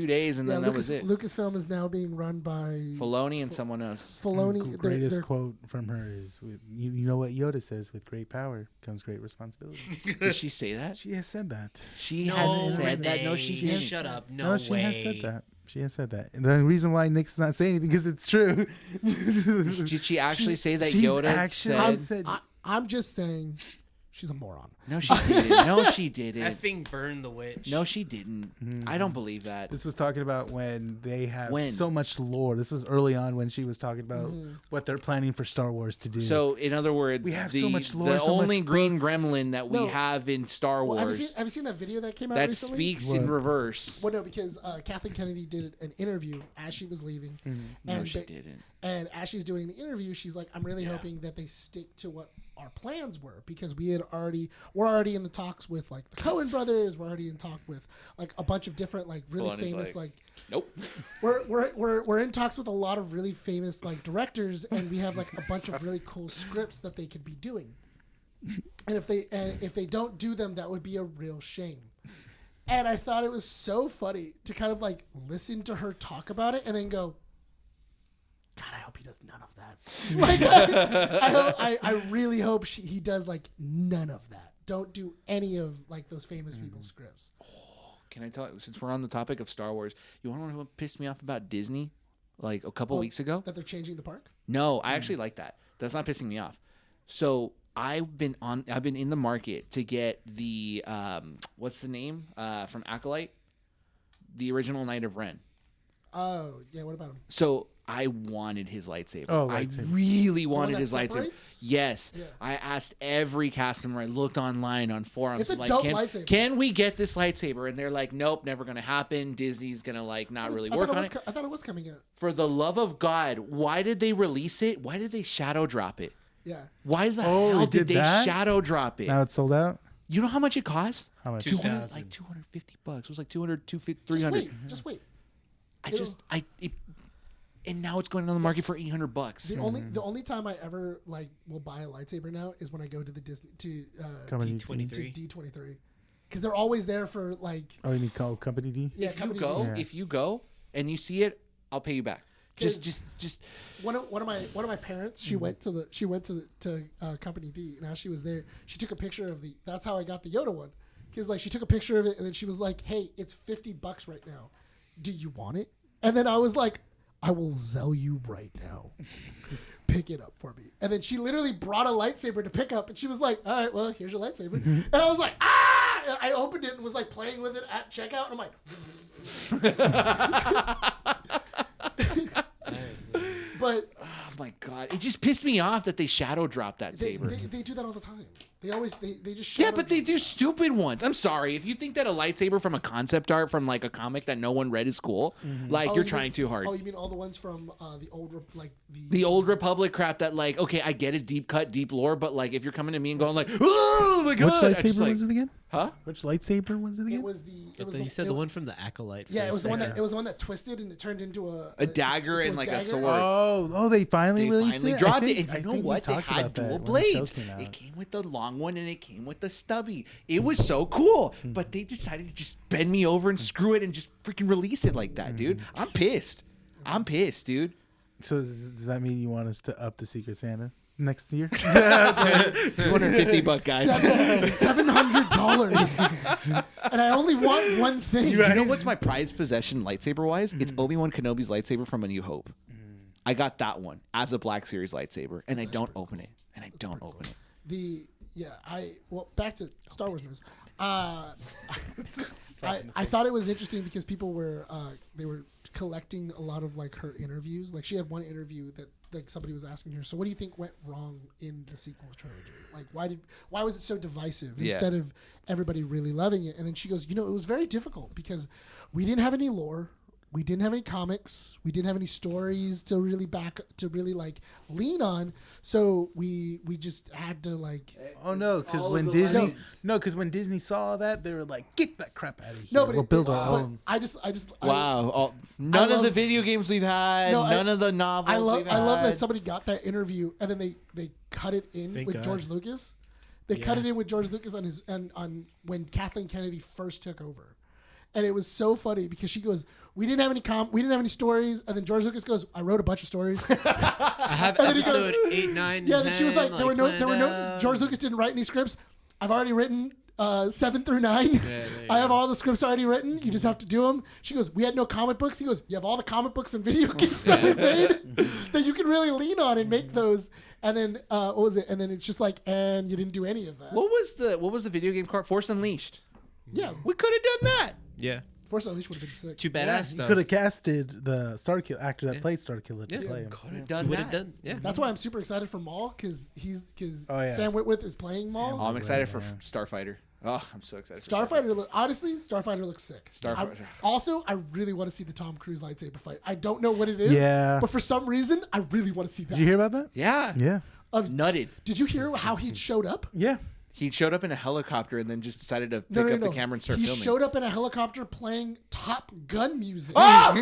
days, and then that was it. Lucasfilm is now being run by Filoni and someone else. Filoni. The greatest quote from her is, you know what Yoda says, with great power comes great responsibility. Did she say that? She has said that. She No, has said that. Renee, No, she didn't. Shut up. No, she way. has said that. She has said that. And the reason why Nick's not saying anything because it's true. Did she actually say that She's Yoda actually said? I'm just saying, she's a moron. No, she didn't. No, she didn't. Effing burn the witch. No, she didn't. I don't believe that. This was talking about when they have When? so much lore. This was early on when she was talking about what they're planning for Star Wars to do. So, in other words, We have the, so much lore, the so only much green books. gremlin that we No. have in Star Well, Wars have you seen that video that came out that recently? speaks in What? reverse. Well, no, because Kathleen Kennedy did an interview as she was leaving. No, she didn't. And as she's doing the interview, she's like, I'm really hoping that they stick to what our plans were, because we're already in the talks with like the Coen brothers. We're already in talk with like a bunch of different like really Filoni's famous like, Nope. we're in talks with a lot of really famous like directors, and we have like a bunch of really cool scripts that they could be doing. And if they don't do them, that would be a real shame. And I thought it was so funny to kind of like listen to her talk about it and then go, God, I hope he does none of that. Like, I really hope he does like none of that. Don't do any of like those famous people's scripts. Can I tell you, since we're on the topic of Star Wars, you want to know what pissed me off about Disney like a couple weeks ago? That they're changing the park? No, I actually like that. That's not pissing me off. So I've been in the market to get the what's the name from Acolyte, the original Knight of Ren. Oh yeah, what about him? So I wanted his lightsaber. Oh, I lightsaber. really wanted that his separates? lightsaber. Yes. Yeah. I asked every cast member. I looked online on forums. It's a like, dope can, lightsaber. Can we get this lightsaber? And they're like, nope, never going to happen. Disney's going to like not really work on it. I thought it was coming out. For the love of God, why did they release it? Why did they shadow drop it? Yeah. Why the Oh, hell they did did they that? shadow drop it? Now it's sold out. You know how much it cost? How much? 2,000. Like $250. It was like 200, 250, Just 300. wait. Just wait. And now it's going on the market for $800. The only time I ever like will buy a lightsaber now is when I go to the Disney to Company D23. to D23, because they're always there for like Oh, you need call Company D? yeah. If you Company go, D. Yeah. if you go and you see it, I'll pay you back. Just One of my parents, she went to Company D, and as she was there, she took a picture of the. That's how I got the Yoda one, because like she took a picture of it, and then she was like, "Hey, it's $50 right now. Do you want it?" And then I was like, "I will sell you right now. Pick it up for me." And then she literally brought a lightsaber to pick up, and she was like, "All right, well, here's your lightsaber." And I was like, "Ah!" And I opened it and was like playing with it at checkout, and I'm like. But oh my God, it just pissed me off that they shadow dropped that they saber. do that all the time. They just Yeah, shadow but they drop. do stupid ones. I'm sorry. If you think that a lightsaber from a concept art from like a comic that no one read is cool, like Oh, you're you trying mean- too hard. Oh, you mean all the ones from the old The old Republic crap that like, okay, I get it, deep cut, deep lore, but like if you're coming to me and going like, oh my Which God, I just, lightsaber like, was it again? huh? Which lightsaber was it It again? was the. It was You said the one from the Acolyte. Yeah, for it a was the one that second. it was the one that twisted and it turned into A dagger into and like a dagger. sword. Oh, they finally They released finally it? dropped I it, think- and I you know think we what? They talked had about that dual when the blades. show came out. It came with the long one and it came with the stubby. It was so cool, but they decided to just bend me over and screw it and just freaking release it like that, dude. I'm pissed. I'm pissed, dude. So does that mean you want us to up the Secret Santa? next year. $250, guys. $700. And I only want one thing. You know what's my prized possession lightsaber wise? It's Obi-Wan Kenobi's lightsaber from A New Hope. I got that one as a Black Series lightsaber, and I don't open it. Back to Star Wars news. I thought it was interesting because people were they were collecting a lot of like her interviews. Like she had one interview that like somebody was asking her, so what do you think went wrong in the sequel trilogy? Like why was it so divisive instead of everybody really loving it? And then she goes, it was very difficult because we didn't have any lore. We didn't have any comics. We didn't have any stories to really like lean on. So we just had to like. Oh no, because when Disney saw that, they were like, "Get that crap out of here." No, but we'll build our own. None of the video games we've had, none of the novels we've had. I love that somebody got that interview and then they cut it in Thank with God. George Lucas. They cut it in with George Lucas on when Kathleen Kennedy first took over. And it was so funny because she goes, we didn't have any stories, and then George Lucas goes, I wrote a bunch of stories. I have And then he episode goes, 8, 9, yeah. and Then 10, she was like, there were no. planned George Lucas didn't write any scripts. I've already written 7 through 9. I have all the scripts already written. You just have to do them. She goes, we had no comic books. He goes, you have all the comic books and video games that we made that you can really lean on and make those. And then what was it? And then it's just like, and you didn't do any of that. What was the video game called? Force Unleashed. Yeah, We could have done that. Yeah. Force Unleashed would have been sick. Too badass You though. could have casted the actor that played Starkiller to play him. Could have done Would that. have done. Yeah. That's why I'm super excited for Maul because Oh, yeah. Sam Witwer is playing Maul. Oh, I'm excited for Starfighter. Oh, I'm so excited. For Starfighter, honestly, Starfighter looks sick. Starfighter. I really want to see the Tom Cruise lightsaber fight. I don't know what it is, Yeah. but for some reason, I really want to see that. Did you hear about that? Yeah. Yeah. Nutted. Did you hear how he showed up? Yeah. He showed up in a helicopter and then just decided to pick up the camera and start he filming. showed up in a helicopter playing Top Gun music. Ah!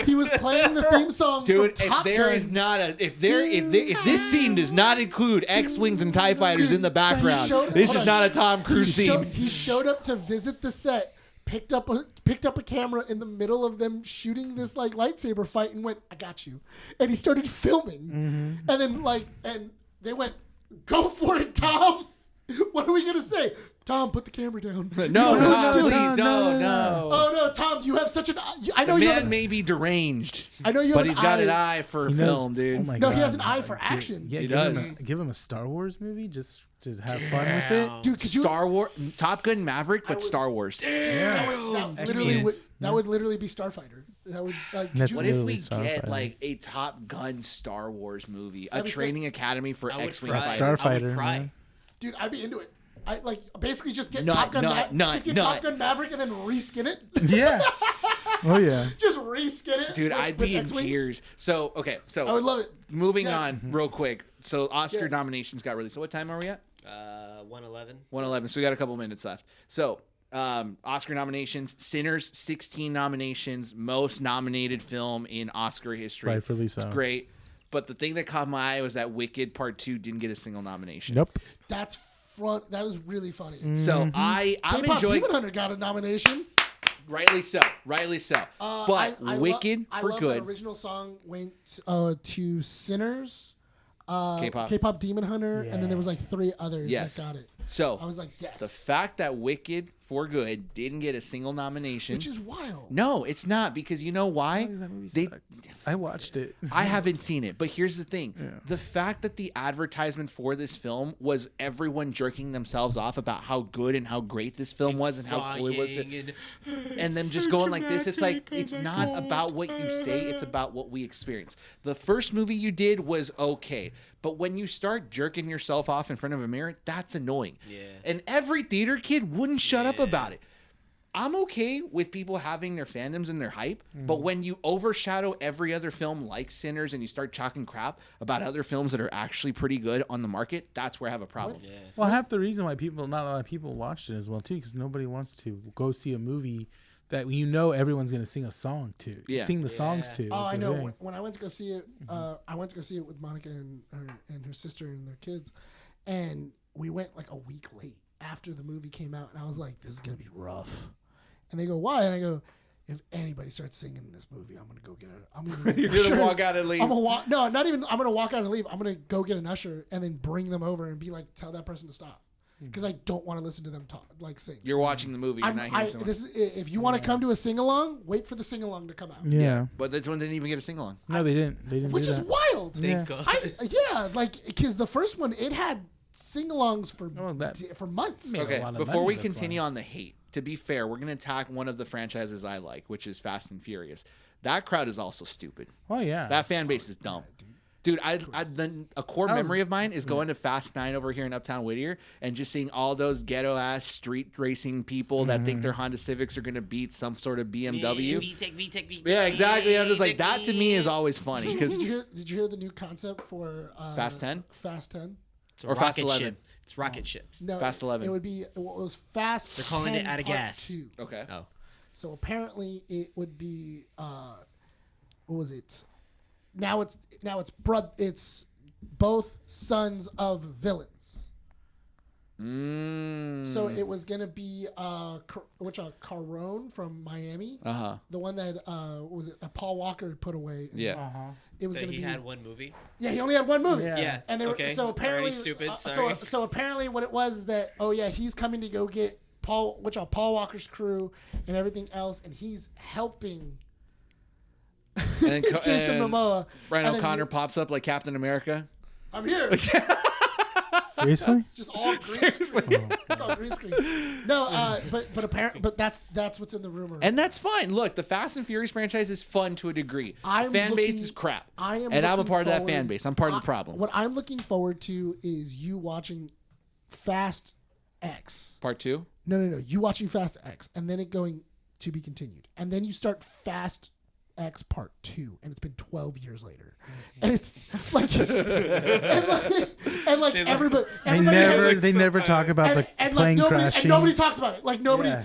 He was playing the theme song Dude, from if Top there Gun. is not a if this scene does not include X-wings and TIE fighters in the background, this is not a Tom Cruise scene. He showed up to visit the set, picked up a camera in the middle of them shooting this like lightsaber fight, and went, "I got you," and he started filming, and then and they went, "Go for it, Tom." What are we gonna say? Tom, put the camera down. No, please, no. Oh no, Tom, you have such an. I know The you man have. may be deranged, I know you have but an he's got eye. an eye for He knows- film, dude. Oh my No, God. he has an eye for action. Yeah, He give him does. give him a Star Wars movie just to have fun with it. Dude, could you? Star Wars, Top Gun Maverick, but Star Wars. That would literally be Starfighter. That would like. That's Could What you, if literally we get Starfighter. like a Top Gun Star Wars movie, a That'd be sick. training academy for I would X-wing cry. fighters? I would Starfighter, cry. man. dude, I'd be into it. I like basically just get Nut, Top Gun, nut, nut, just get nut. Top Gun Maverick and then reskin it. Yeah. Oh yeah. Just reskin it. Dude, with- I'd with be in X-Wings. tears. So, okay, so I would love it. moving Yes. on real quick. So Oscar Yes. nominations got released. So what time are we at? 111. 111. So we got a couple minutes left. So Oscar nominations: Sinners, 16 nominations, most nominated film in Oscar history. Rightfully so. It's great. But the thing that caught my eye was that Wicked Part 2 didn't get a single nomination. Nope. That is really funny. So I'm K-Pop enjoying. Demon Hunter got a nomination. Rightly so. But Wicked I for love good. That original song went to Sinners, K-pop. Demon Hunter, and then there was like 3 others Yes. that got it. So I was like, yes. the fact that Wicked for good didn't get a single nomination, Which is wild. no, it's not, because you know why? That movie They, sucked. I watched it. I haven't seen it, but here's the thing: the fact that the advertisement for this film was everyone jerking themselves off about how good and how great this film was and how cool it was, and them just going like this. It's like, it's not about what you say; it's about what we experience. The first movie you did was okay, but when you start jerking yourself off in front of a mirror, that's annoying. Yeah. And every theater kid wouldn't shut up about it. I'm okay with people having their fandoms and their hype, but when you overshadow every other film like Sinners and you start talking crap about other films that are actually pretty good on the market, that's where I have a problem. Yeah. Well, half the reason why not a lot of people watched it as well too, because nobody wants to go see a movie that everyone's gonna sing a song to, sing the songs to. Oh, That's I the know. thing. When I went to go see it, I went to go see it with Monica and her sister and their kids, and we went like a week late after the movie came out, and I was like, "This is gonna be rough." And they go, "Why?" And I go, if anybody starts singing in this movie, I'm gonna go get a. I'm gonna You're gonna walk out and leave. I'm gonna walk. No, not even. I'm gonna walk out and leave. I'm gonna go get an usher and then bring them over and be like, tell that person to stop, because I don't want to listen to them talk like sing. You're watching the movie. You're not hearing someone. If you want to come to a sing along, wait for the sing along to come out. Yeah. But this one didn't even get a sing along. No, they didn't. They didn't. Which do is that. wild. Thank God. Because the first one it had sing-alongs for months. Yeah. Okay, a lot of before money, we that's continue why. on the hate, to be fair, we're going to attack one of the franchises I like, which is Fast and Furious. That crowd is also stupid. Oh yeah. That fan base is dumb. Dude, a core memory of mine is going to Fast 9 over here in Uptown Whittier and just seeing all those ghetto-ass street racing people that think their Honda Civics are going to beat some sort of BMW. VTEC. Yeah, exactly. I'm just like, that to me is always funny. Did you Because hear the new concept for Fast 10? Fast 10? It's a Or Fast rocket 11. ship. It's rocket ships. No, Fast 11. It would be. It was Fast. They're calling 10 it out of Part gas. 2. Okay. Oh. So apparently it would be. What was it? Now it's It's both sons of villains. So it was gonna be Carone from Miami, the one that was it that Paul Walker put away. Yeah. It was That gonna he be. had one movie. Yeah, he only had one movie. Yeah. And they were, okay. so apparently Already stupid. Sorry. so apparently what it was is that he's coming to go get Paul Walker's crew and everything else, and he's helping And Jason Momoa. Brian And then O'Connor pops up like Captain America. I'm here. Seriously? It's just all green screen. It's all green screen. No, but that's what's in the rumor. And that's fine. Look, the Fast and Furious franchise is fun to a degree. I'm Fan base looking- is crap. I'm and I'm a looking part of that forward- fan base. I'm part of the problem. What I'm looking forward to is you watching Fast X. Part 2? No. You watching Fast X, and then it going to be continued, and then you start Fast X Part 2, and it's been 12 years later, and it's like, and like everybody They never talk about the plane crashing. and nobody talks about it. Like nobody Yeah.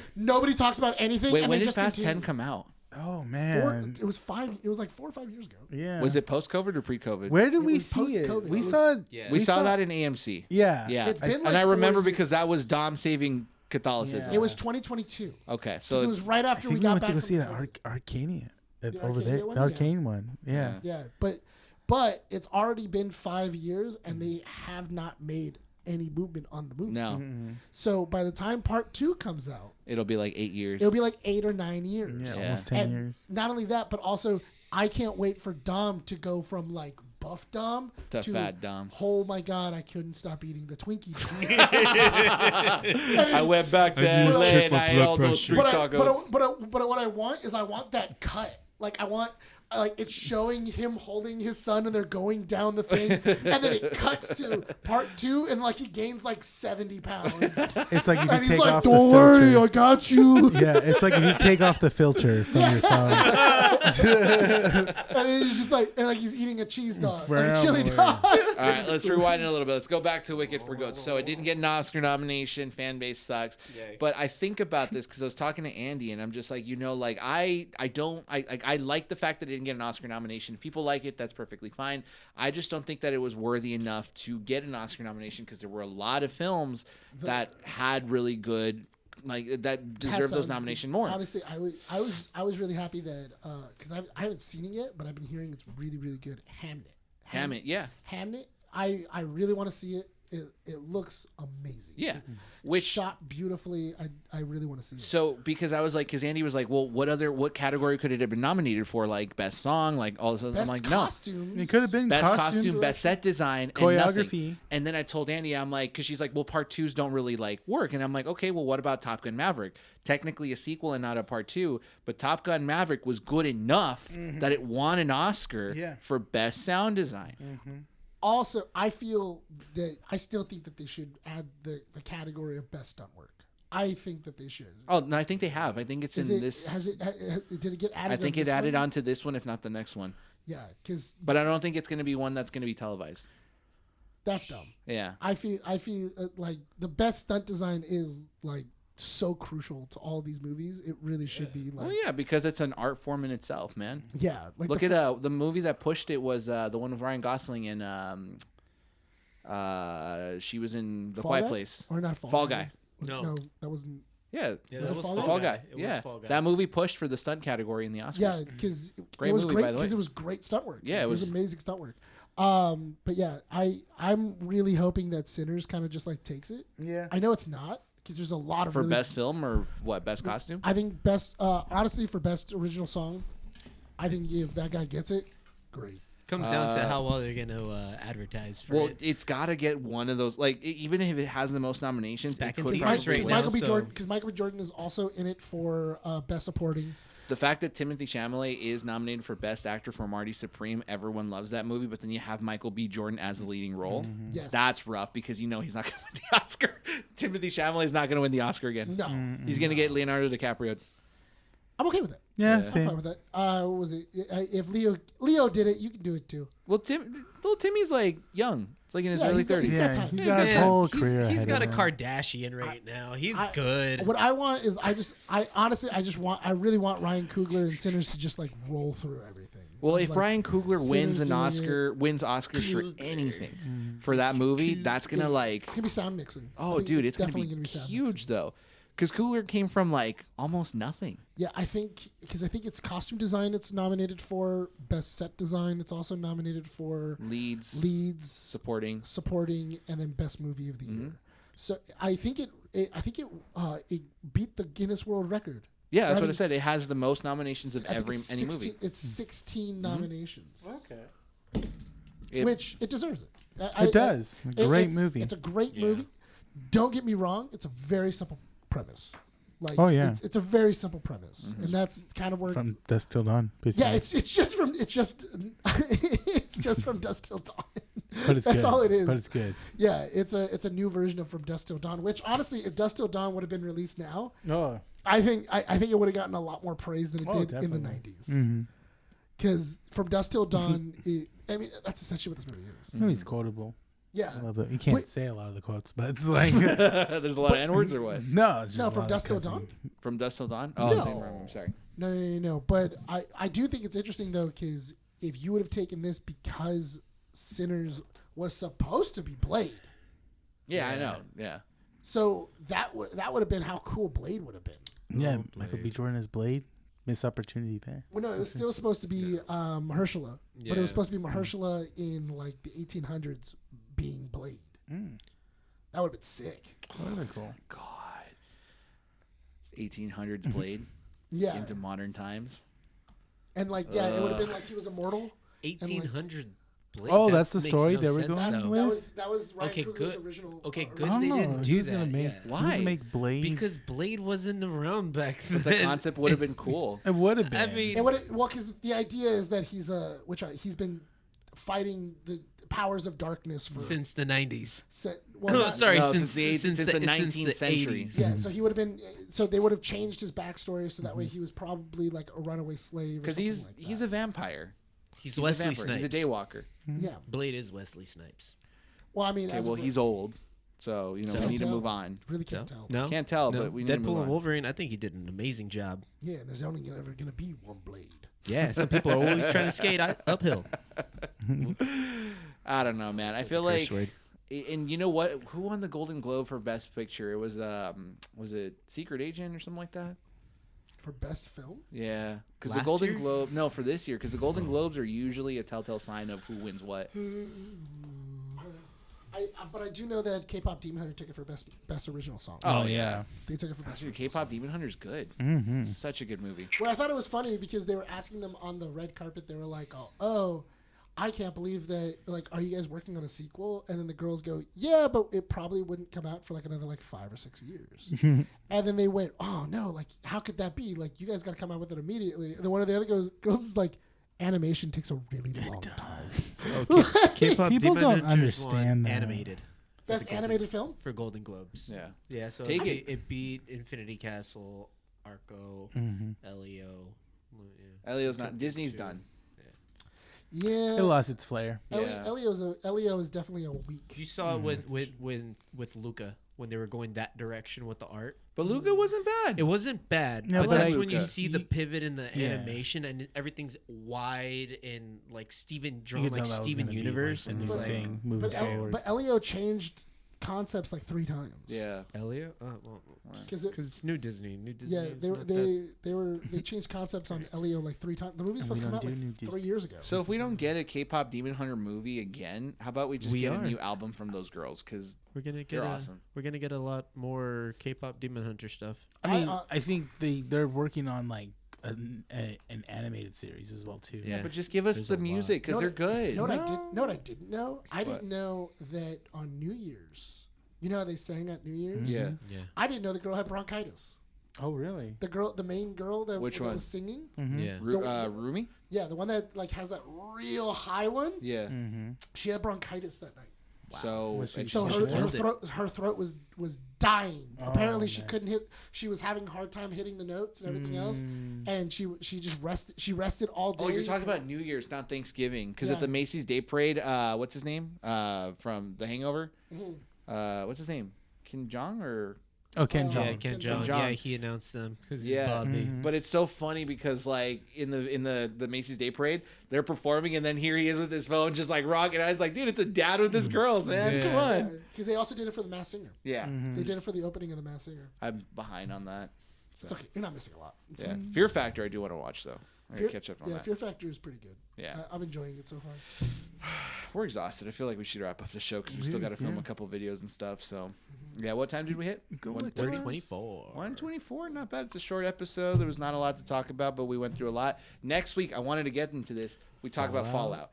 talks about anything. Wait, and when they did just Fast continue. 10 come out? Oh man. It was like 4 or 5 years ago. Yeah. Was it post-COVID or pre-COVID? Where did we was see it? post-COVID. We It was- saw it. Yeah. We saw that in AMC. Yeah. Yeah. It's been and like I 4 remember years. because that was Dom saving Catholicism. It was 2022. Okay, so So it was right I after think we we got went back to go from see that COVID. Arcania The over there. Arcania one? The Arcane one. Yeah. Yeah, but it's already been 5 years, and they have not made any movement on the movie. no, So by the time Part 2 comes out, it'll be like 8 years. it'll be like 8 or 9 years. Yeah, Yeah. almost 10 And years. not only that, but also I can't wait for Dom to go from like buff Dom To fat Dom. Oh my God, I couldn't stop eating the Twinkie. I went back there to late and I ate all those street tacos. But what I want is I want that cut. Like I want. Like it's showing him holding his son and they're going down the thing, and then it cuts to Part 2 and like he gains like 70 pounds. It's like if you And he's take like, off the "Don't worry, filter. I got you." Yeah, it's like if you take off the filter from your phone. And then he's just like, and like he's eating a cheese dog, like a chili dog. All right, let's rewind it a little bit. Let's go back to Wicked for Goats. So it didn't get an Oscar nomination. Fan base sucks. Yay. But I think about this because I was talking to Andy, and I'm just like, like I like the fact that it didn't get an Oscar nomination. If people like it, that's perfectly fine. I just don't think that it was worthy enough to get an Oscar nomination because there were a lot of films that had really good, like that deserved those nominations more. Honestly, I was really happy that because I haven't seen it yet, but I've been hearing it's really really good. Hamnet, Yeah. Hamnet. I really want to see it. It looks amazing. Yeah. Which Which shot beautifully. I really want to see it. So because I was like, because Andy was like, well, what category could it have been nominated for? Like best song, like all this. Best I'm like, costumes. It could have been best costumes. costume, best set design, Choreography. and nothing. And then I told Andy, I'm like, because she's like, well, Part 2s don't really like work, and I'm like, okay, well, what about Top Gun Maverick? Technically a sequel and not a Part 2, but Top Gun Maverick was good enough that it won an Oscar for best sound design. Also, I feel that I still think that they should add the category of best stunt work. I think that they should. Oh no, I think they have. I think it's in this. Did it get added? I think on it this added one? onto this one, if not the next one. Yeah, because But I don't think it's going to be one that's going to be televised. that's dumb. Yeah. I feel like the best stunt design is like so crucial to all these movies. It really should be like. Well, yeah, because it's an art form in itself, man. Yeah, like Look at the movie that pushed it was the one with Ryan Gosling and she was in The Fall Quiet Guy? Place. Or not Fall Guy. Was No. no, that wasn't. Yeah, Yeah, Was that it was Fall Fall Guy. Guy. It Yeah, was Fall Guy. that movie pushed for the stunt category in the Oscars. Yeah, because Great it was movie, great by the way. because it was great stunt work. Yeah, it was amazing stunt work. But yeah, I'm really hoping that Sinners kind of just like takes it. Yeah. I know it's not because there's a lot of For really, best film or what? Best costume? I think best honestly for best original song, I think if that guy gets it, great. Comes down to how well they're going to advertise for Well, it. it's got to get one of those. Like, even if it has the most nominations, It's back it in could theaters probably right win. now. Michael B. so- Jordan, because Michael B. Jordan is also in it for best supporting. The fact that Timothy Chalamet is nominated for Best Actor for Marty Supreme, everyone loves that movie, but then you have Michael B. Jordan as the leading role. Yes, That's rough because you know he's not going to win the Oscar. Timothy Chalamet is not going to win the Oscar again. no. He's going to get Leonardo DiCaprio. I'm okay with it. Yeah, I'm same. fine with that. What was it? If Leo did it, you can do it too. Well, little Timmy's like young. It's like in his Yeah, early he's got- 30s. he's Yeah, got time. he's He's got his Man, whole he's- career He's ahead got a of him. Kardashian right now. He's good. What I want is I really want Ryan Coogler and Sinners to just like roll through everything. Well, if Like, Ryan Coogler wins Sinners an doing Oscar, it. wins Oscars for anything for that movie, that's gonna like, it's gonna be sound mixing. I oh, think dude, it's gonna definitely be sound huge mixing. though, because Coogler came from like almost nothing. Yeah, I think because I think it's costume design. It's nominated for best set design. It's also nominated for Leads, supporting, supporting. and then best movie of the Mm-hmm. year. So I think it beat the Guinness World Record. Yeah, that's For what I having- said. It has the most nominations of I think any it's movie. 16 It's 16 nominations. Okay. Which it deserves it. It does. A great movie. It's a great movie. Don't get me wrong. It's a very simple premise. Like, Oh, yeah. it's a very simple premise, and that's kind of where. From Dusk Till Dawn, basically. Yeah, it's just from Dusk Till Dawn. But it's That's good. all it is. But it's good. Yeah, it's a new version of From Dusk Till Dawn. Which honestly, if Dusk Till Dawn would have been released now, Oh. I think it would have gotten a lot more praise than it Oh, did in the definitely. 90s. Mm-hmm. Because From Dusk Till Dawn, that's essentially what this movie is. Movie's quotable. Yeah. I love it. You can't Wait. say a lot of the quotes, but it's like There's a lot of N words or what? no, it's just No, a From lot of Dusk Till cutscene. Dawn? From Dusk Till Dawn? Oh, No. I'm sorry. No. But I do think it's interesting, though, because if you would have taken this because Sinners was supposed to be Blade, Yeah, I know. Yeah. so that would have been how cool Blade would have been. Yeah, Michael B. Jordan as Blade. Missed opportunity there. Well, no, it was still supposed to be Mahershala, but it Yeah. was supposed to be Mahershala in like the 1800s being Blade. That would have been sick. Really cool. God. It's 1800s Blade Yeah, into modern times. and like it would have been like he was immortal. 1800 Blade. Oh, That that's the makes story no they were sense, going though. with? That was Ryan Okay, Coogler's good. original. Okay, original- good. I They don't didn't know. do He was that, gonna make. yeah. He was Why? gonna make Blade. Because Blade wasn't around back then. The concept would have been cool. it would have been. I mean, Because the idea is that he's he's been fighting the powers of darkness for since the 90s. well, Sorry, No, since since the 19th century. 80s. yeah. So he would have been. So they would have changed his backstory so that way he was probably like a runaway slave. Because he's a vampire. He's He's Wesley a vampire. Snipes. He's a daywalker. Yeah. Blade is Wesley Snipes. Well, I mean, Okay, as well, of- he's old. So, we Can't need to tell. move on. really can't tell. No, Can't tell, no. but we need to Deadpool move and on. Wolverine. I think he did an amazing job. Yeah, and there's only ever going to be one Blade. Yeah, some people are always trying to skate uphill. I don't know, man. I feel Curse like, word. and you know what? Who won the Golden Globe for Best Picture? It was it Secret Agent or something like that? For best film? Yeah, because the Last Golden year? Globe. No, for this year, because the Golden Globes are usually a telltale sign of who wins what. But I do know that K-pop Demon Hunter took it for best original song. Oh yeah, They took it for best Dude, original K-pop Demon Hunter's good. Mm-hmm. Such a good movie. Well, I thought it was funny because they were asking them on the red carpet. They were like, "Oh, I can't believe that. Like, are you guys working on a sequel?" And then the girls go, "Yeah, but it probably wouldn't come out for like another 5 or 6 years." And then they went, "Oh no! Like, how could that be? Like, you guys got to come out with it immediately." And then one of the other girls is like, "Animation takes a really long time." K-pop People Demon don't Hunters understand won that. animated Best animated film? for Golden Globes. Yeah. Yeah, so Take it beat Infinity Castle, Arco, Elio. Yeah. Elio's not. Disney's done. Yeah. It lost its flair. Yeah. Elio is definitely a weak. You saw it with Luca when they were going that direction with the art. But Luca wasn't bad. It wasn't bad, No, but but that's I- when you Luca. see the pivot in the Yeah. animation and everything's wide and like Steven You drawn could like tell that was Steven gonna be, Universe, the and new it's like thing moving forward. But Elio changed concepts like 3 times. Yeah. Elliot? Well, Because because it's new Disney. New Disney. yeah, is they not that- they changed concepts on Elio like 3 times. The movie's supposed to come out like 3 years ago. So if we don't get a K-pop Demon Hunter movie again, how about we just We get are. a new album from those girls? Because we're gonna get they're awesome. We're gonna get a lot more K-pop Demon Hunter stuff. I mean, I think they're working on like an animated series as well too. Yeah. but just give us There's the a lot. music because they're good. Know what I didn't know? I What? didn't know that on New Year's. You know how they sang at New Year's? Yeah. Yeah. I didn't know the girl had bronchitis. Oh really? The main girl that, Which that one? was singing. Mm-hmm. Yeah. Rumi? Yeah, the one that like has that real high one. Yeah. Mm-hmm. She had bronchitis that night. So, Was she- it's So just- her throat was dying. Oh, Apparently she man. couldn't hit. She was having a hard time hitting the notes and everything else. Mm. And she just rested. She rested all day. Oh, you're talking about New Year's, not Thanksgiving. Because at Yeah. the Macy's Day Parade, what's his name? From The Hangover? What's his name? Kim Jong or? Oh, Ken Yeah, Jeong. Yeah, Ken Ken Jeong. Jeong. Yeah, he announced them because Yeah. Bobby. Mhm. But it's so funny because like in the Macy's Day Parade, they're performing and then here he is with his phone just like rocking. I was like, dude, it's a dad with his girls, man. Yeah. Come on. Because they also did it for the Masked Singer. Yeah. They did it for the opening of the Masked Singer. I'm behind on that. It's okay. You're not missing a lot. It's Yeah. fine. Fear Factor, I do want to watch though. I gotta catch up on yeah, that. Fear Factor is pretty good. Yeah. I'm enjoying it so far. We're exhausted. I feel like we should wrap up the show because we still got to film a couple videos and stuff. So, yeah. What time did we hit? Go look 1:30? to us. 24. 124, not bad. It's a short episode. There was not a lot to talk about, but we went through a lot. Next week, I wanted to get into this. We talk about Fallout.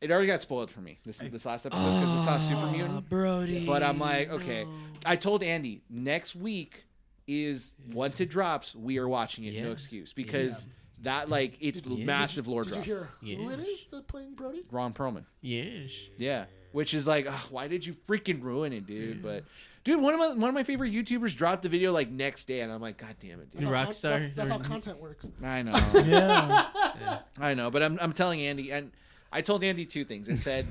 It already got spoiled for me this last episode because I saw Super Mutant. Brody. But I'm like, okay. I told Andy next week is once it drops, we are watching it. No Yeah. excuse because that like it's massive lore Did drop. you hear who it Yes. is that playing Brody? Ron Perlman. Yes. Yeah, which is like, ugh, why did you freaking ruin it, dude? But dude, one of my favorite YouTubers dropped the video like next day, and I'm like, God damn it, dude. New Rockstar. That's how content works. I know, Yeah. I know, but I'm telling Andy, and I told Andy 2 things. I said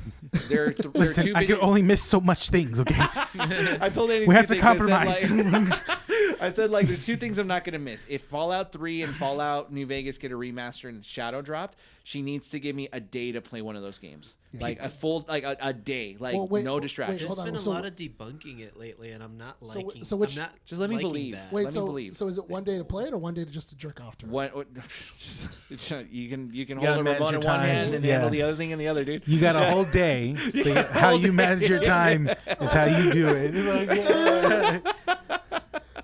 there are 2 Listen, I can videos. only miss so much things. Okay, I told Andy we 2 have to things. compromise. I said like there's 2 things I'm not gonna miss. If Fallout 3 and Fallout New Vegas get a remaster and Shadow dropped, she needs to give me a day to play one of those games, like a full like a day, like Well, wait, no wait, distractions. hold There's on. been a So- lot of debunking it lately, and I'm not liking. so which- I'm not Just let me liking believe. that. Wait, Let me believe. so is it one day to play it or one day to just to jerk off to it? What you can gotta hold a manage remote your in one time. hand and Yeah. handle the other thing in the other, dude. You got a whole day. So how you manage your time is how you do it. Like,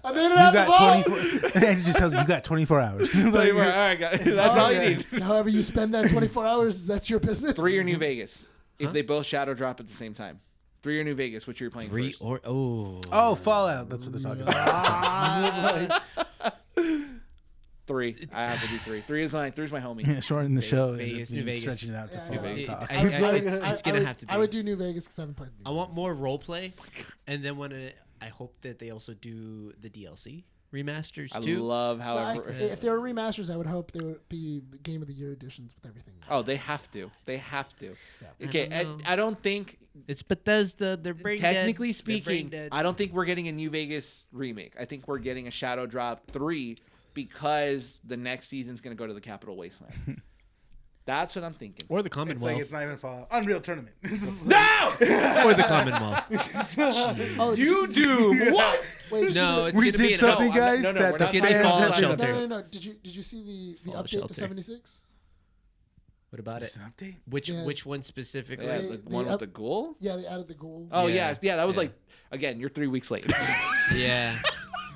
I made it you out the got vault! 24. And it just tells you got 24 hours. All right, guys. That's all you need. However you spend that 24 hours, that's your business. 3 or New Vegas. If they both shadow drop at the same time. 3 or New Vegas, which you're playing 3 first. or Oh, Fallout. That's what they're talking about. 3. I have to do 3. 3 is my homie. Yeah, shorten the show. Vegas, and New then Vegas. stretching it out to Yeah, Fallout Vegas. talk. It's gonna have to be. I would do New Vegas because I haven't played New I Vegas. want more role play, and then I hope that they also do the DLC remasters I too. love how If there were remasters, I would hope there would be Game of the Year editions with everything. Oh, they have to. They have to. I Okay, don't know. I don't think It's Bethesda. They're brain technically dead. They're brain speaking, dead. I don't think we're getting a New Vegas remake. I think we're getting a Shadow Drop 3 because the next season's going to go to the Capital Wasteland. That's what I'm thinking. or the It's Commonwealth. like it's not even Fallout. Unreal Tournament. No! Or the Commonwealth. Oh, You do what? Wait, No, it's we gonna be did an something, no, guys, no, no, that we're the not gonna be fans Fallout have been. Shelter. No. Did you see the Fallout update Shelter. to 76? What about Just it? an update. Which Yeah. which one specifically? Yeah, They- the they one with up- the ghoul? Yeah, they added the goal. Oh, Yeah. yeah, that was Yeah. like, again, you're 3 weeks late. Yeah.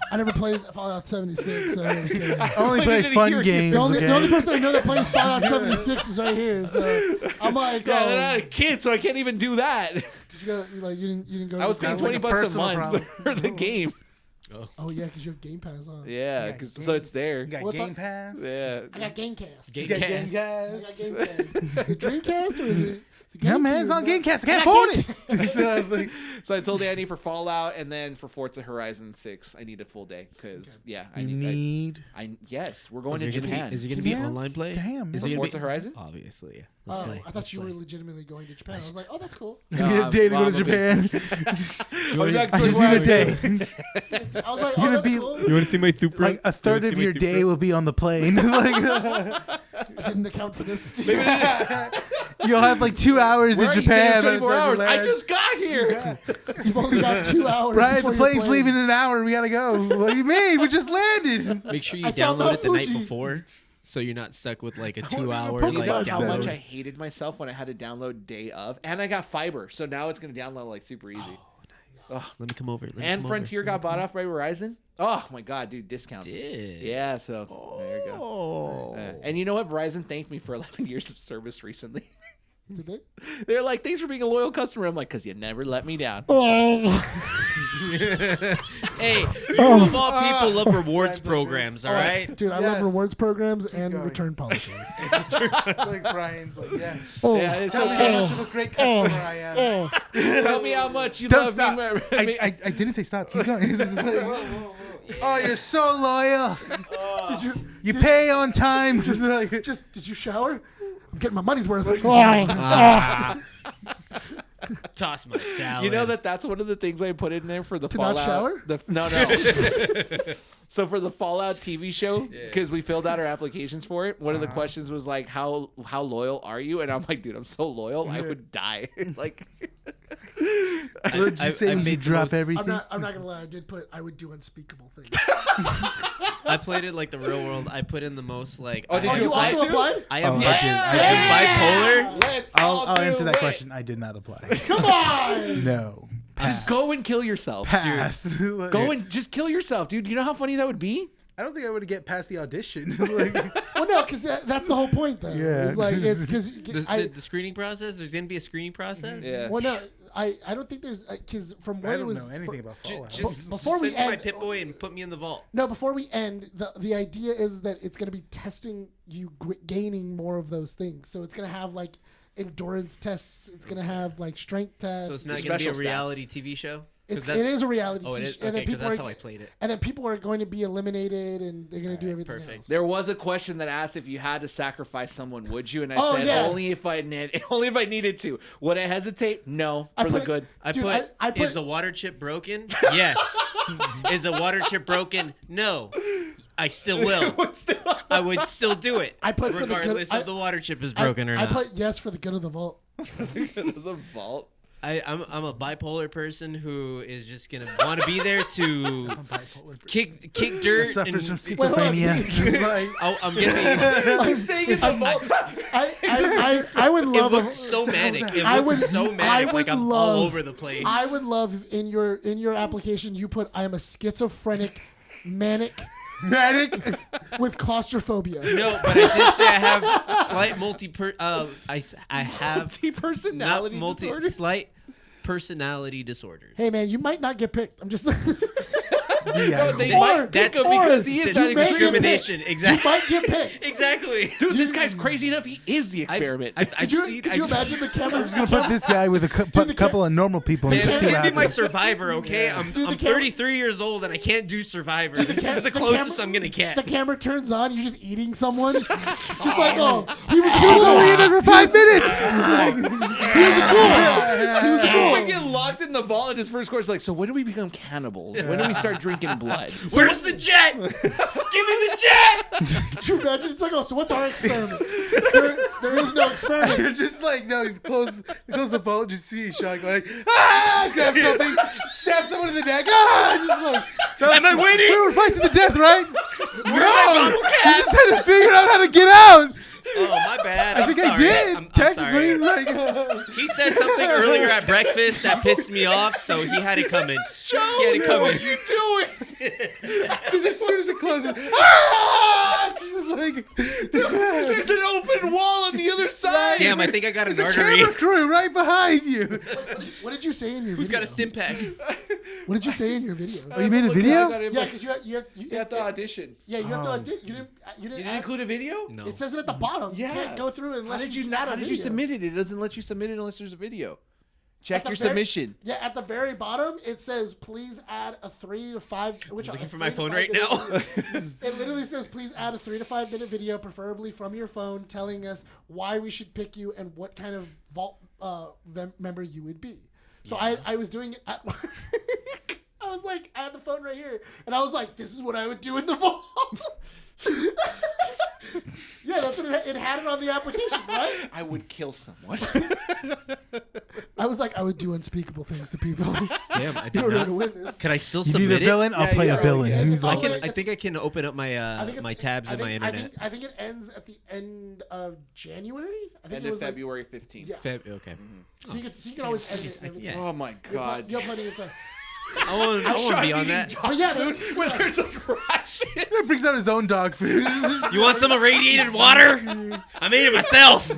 I never played Fallout 76, so I don't care. I only Why play didn't fun you hear- games. The only Okay. person I know that plays Fallout 76 is right here. So I'm like, Yeah, oh, they're not a kid, so I can't even do that. did you go? You didn't go. I to was the paying Sounds like $20 a a personal month problem. for the game. Oh yeah, because you have Game Pass on. Yeah, Yeah, 'cause- Game- so it's there. You got What's Game up? Pass. Yeah. I got Gamecast. Game You got Pass. Game I Pass. got Gamecast. Is it Dreamcast or is it? Yeah, man, it's on Gamecast. I can't afford it. So I told Andy for Fallout and then for Forza Horizon 6, I need a full day because I You need. need. Yes, we're going Is to there gonna Japan. be, is it going to be Yeah. online play? Damn. Is For it gonna Forza be, Horizon? Obviously. Oh, Let's play. I thought Let's you were play. legitimately going to Japan. I was like, oh, that's cool. You need a day to go to Japan. I'll be back I just 24 need a hours. day. I was like, You're oh, gonna that's be- cool. You want to see my super? Like a third of your day will be on the plane. Like, I didn't account for this. You'll have like 2 hours Where in are you? You said Japan. it was 24 hours. I just got here. You've only got 2 hours. Brian, before the your plane's plane. leaving in an hour. We gotta go. What do you mean? We just landed. Make sure you I saw download Mount it the night Fuji. before, so you're not stuck with like a wanted to 2-hour Pokemon You like know Go how much download. I hated myself when I had to download day of, and I got fiber, so now it's gonna download like super easy. Let me come over. And Frontier got bought off by Verizon. Oh my god, dude, discounts. Did. Yeah, so there you go. And you know what? Verizon thanked me for 11 years of service recently. Did they? They're like, thanks for being a loyal customer. I'm like, because you never let me down. Hey, you of all people love rewards programs, all right? Dude, I love Yes. rewards programs and going. return policies. It's like Brian's like, yes. Yeah, it's Tell me how much of a great customer I am. Tell me how much you Don't love stop. me. I didn't say stop. Keep going. It's like, oh, you're so loyal. Did You pay on time. Just like, did you shower? I'm getting my money's worth. Toss my salad. You know that's one of the things I put in there for the To not Fallout. shower? No. So for the Fallout TV show, because we filled out our applications for it, one of the questions was like, how loyal are you? And I'm like, dude, I'm so loyal, I would die. Like, did you say I you made the drop most- everything? I'm not gonna lie. I did put. I would do unspeakable things. I played it like the real world. I put in the most like. Oh, did Oh, you you apply also to? applied? I am I bipolar. let's all I'll do answer that it. question. I did not apply. Come on. No. Just go and kill yourself. Pass. Like, Go and just kill yourself, dude. You know how funny that would be? I don't think I would get past the audition. Like, Well, no, because that's the whole point, though. Yeah. It's like it's because The screening process. There's gonna be a screening process. Yeah. Well, no, I don't think there's because from what I it don't was. know anything about Fallout. Just Before we send me my end- Pit Boy and put me in the vault. No, before we end, the idea is that it's going to be testing you gaining more of those things. So it's going to have like endurance tests. It's going to have like strength tests. So it's not gonna be a special stats. reality TV show. It is a reality Oh, it TV is. show, and Okay, then because people that's are, how I played it. and then people are going to be eliminated, and they're going to do everything perfect. else. There was a question that asked if you had to sacrifice someone, would you? And I Oh, said yeah. only if I needed to. Would I hesitate? No, I for the put- good. I Dude, put, I put- is a water chip broken? Yes. Is a water chip broken? No. I still will. I would still do it. I put for the good- regardless I- if the water chip is broken or I not. put yes for the good of the vault. The vault. I'm a bipolar person who is just gonna want to be there to kick dirt. Suffers and, from schizophrenia. Just like, I'm gonna I'm staying in the vault. I would be. It love. looks so manic. It I looks would- so I manic. Like would I'm love- all over the place. I would love in your application you put I am a schizophrenic, manic with claustrophobia. No, but I did say I have slight I have Multi-personality disorder? slight personality disorders. Hey man, you might not get picked. I'm just. yeah, They Or- might pick him because he is you not may get discrimination. picked. Exactly. You might get picked. Exactly. Dude, this guy's crazy enough. He is the experiment. Could you imagine the camera? I'm gonna put this guy with a couple of normal people and Man, just this see what could be my happens. Survivor, okay? I'm Dude, the 33 years old and I can't do Survivor. This is the camera- closest I'm gonna get. The camera turns on. You're just eating someone. Just like he was He was only in there for 5 minutes. We get locked in the vault, and his first question is like, so when do we become cannibals? When do we start drinking blood? Where's the jet? Give me the jet! Could you imagine? It's like, so what's our experiment? There is no experiment. You're just like, no, close the boat, just see Sean going, grab something, stab someone in the neck, just like, Am I waiting? we were fighting to the death, right? Where's my bottle I cap? just had to figure out how to get out. Oh, my bad. I I'm think sorry. I did. I'm Technically, sorry. like, He said something earlier at breakfast that pissed me off, so he had it coming. He had it coming. What are you doing? just as soon as it closes, it's just like, There's an open wall on the other side. Damn, I think I got an there's a artery. camera crew right behind you. What did you say in your Who's video? got a stim pack? What did you say in your video? Oh, you made a video? Yeah, because you have to audition. Yeah, you have to audition. You didn't. You didn't include a video? No. It says it at the bottom. Yeah. You can't go through it unless How did you add not? a How did you video. submit it? It doesn't let you submit it unless there's a video. Check At the your very- submission. Yeah, at the very bottom it says please add a 3 to 5. Which Looking a for my 3 to phone 5 right minute- now. It literally says please add a 3 to 5 minute video, preferably from your phone, telling us why we should pick you and what kind of vault member you would be. So I was doing it at work. I was like, I had the phone right here, and I was like, this is what I would do in the vault. Yeah, that's what it had it on the application, right? I would kill someone. I was like, I would do unspeakable things to people Damn, I in did order not. to win this. Could I still You submit need a it? villain? I'll Yeah, play yeah, a villain. yeah. He's I like, think I can open up my my tabs in my internet. I think it ends at the end of January. I think End it of was February 15th. Yeah. Okay. So you can always end it. And everything. Yeah. Oh my god. You have plenty of time. I want to be on that. But yeah, dude, When there's like rashes. he brings out his own dog food. You want some irradiated water? I made it myself.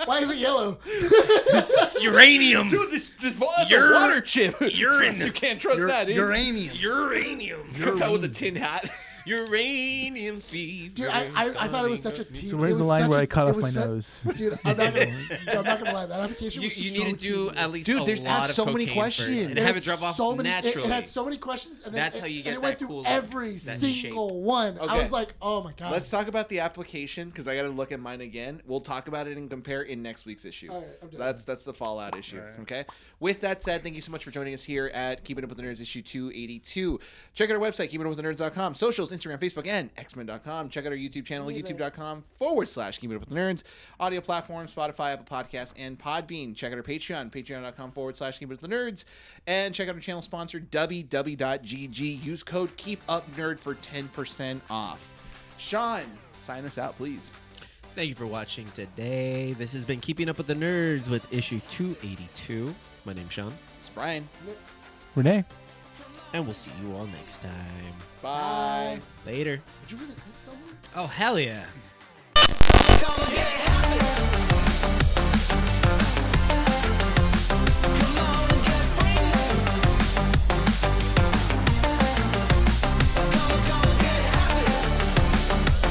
why is it yellow? It's uranium. Dude, this that's a Ur- water chip. urine. You can't trust that. Dude. Uranium. Uranium. Comes out with a tin hat. Uranium fever. Dude, I thought it was such a team. So where's the line where I cut off my nose? Dude, I'm not gonna lie. That application You was need so to do tedious. at least Dude, a there's lot of so many cocaine first questions. and have it drop off so many, naturally. It had so many questions, and then That's how you get it that went through cool every that single shape. one. I Okay. was like, oh my god. Let's talk about the application because I got to look at mine again. We'll talk about it and compare in next week's issue. All right, I'm done. That's the Fallout issue. Okay. With that said, thank you so much for joining us here at Keeping Up with the Nerds issue 282. Check out our website, keepingupwiththenerds.com, socials, Instagram, Facebook, and xmen.com. Check out our YouTube channel, youtube.com/Keeping Up with the Nerds. Audio platforms, Spotify, Apple Podcasts, and Podbean. Check out our Patreon, patreon.com/Keeping Up with the Nerds. And check out our channel sponsor, www.gg. Use code KEEPUPNERD for 10% off. Sean, sign us out, please. Thank you for watching today. This has been Keeping Up with the Nerds with issue 282. My name's Sean, It's Brian. Renee. and we'll see you all next time. Bye. Later. Did you really eat somewhere? Oh, hell yeah. Come and get happy.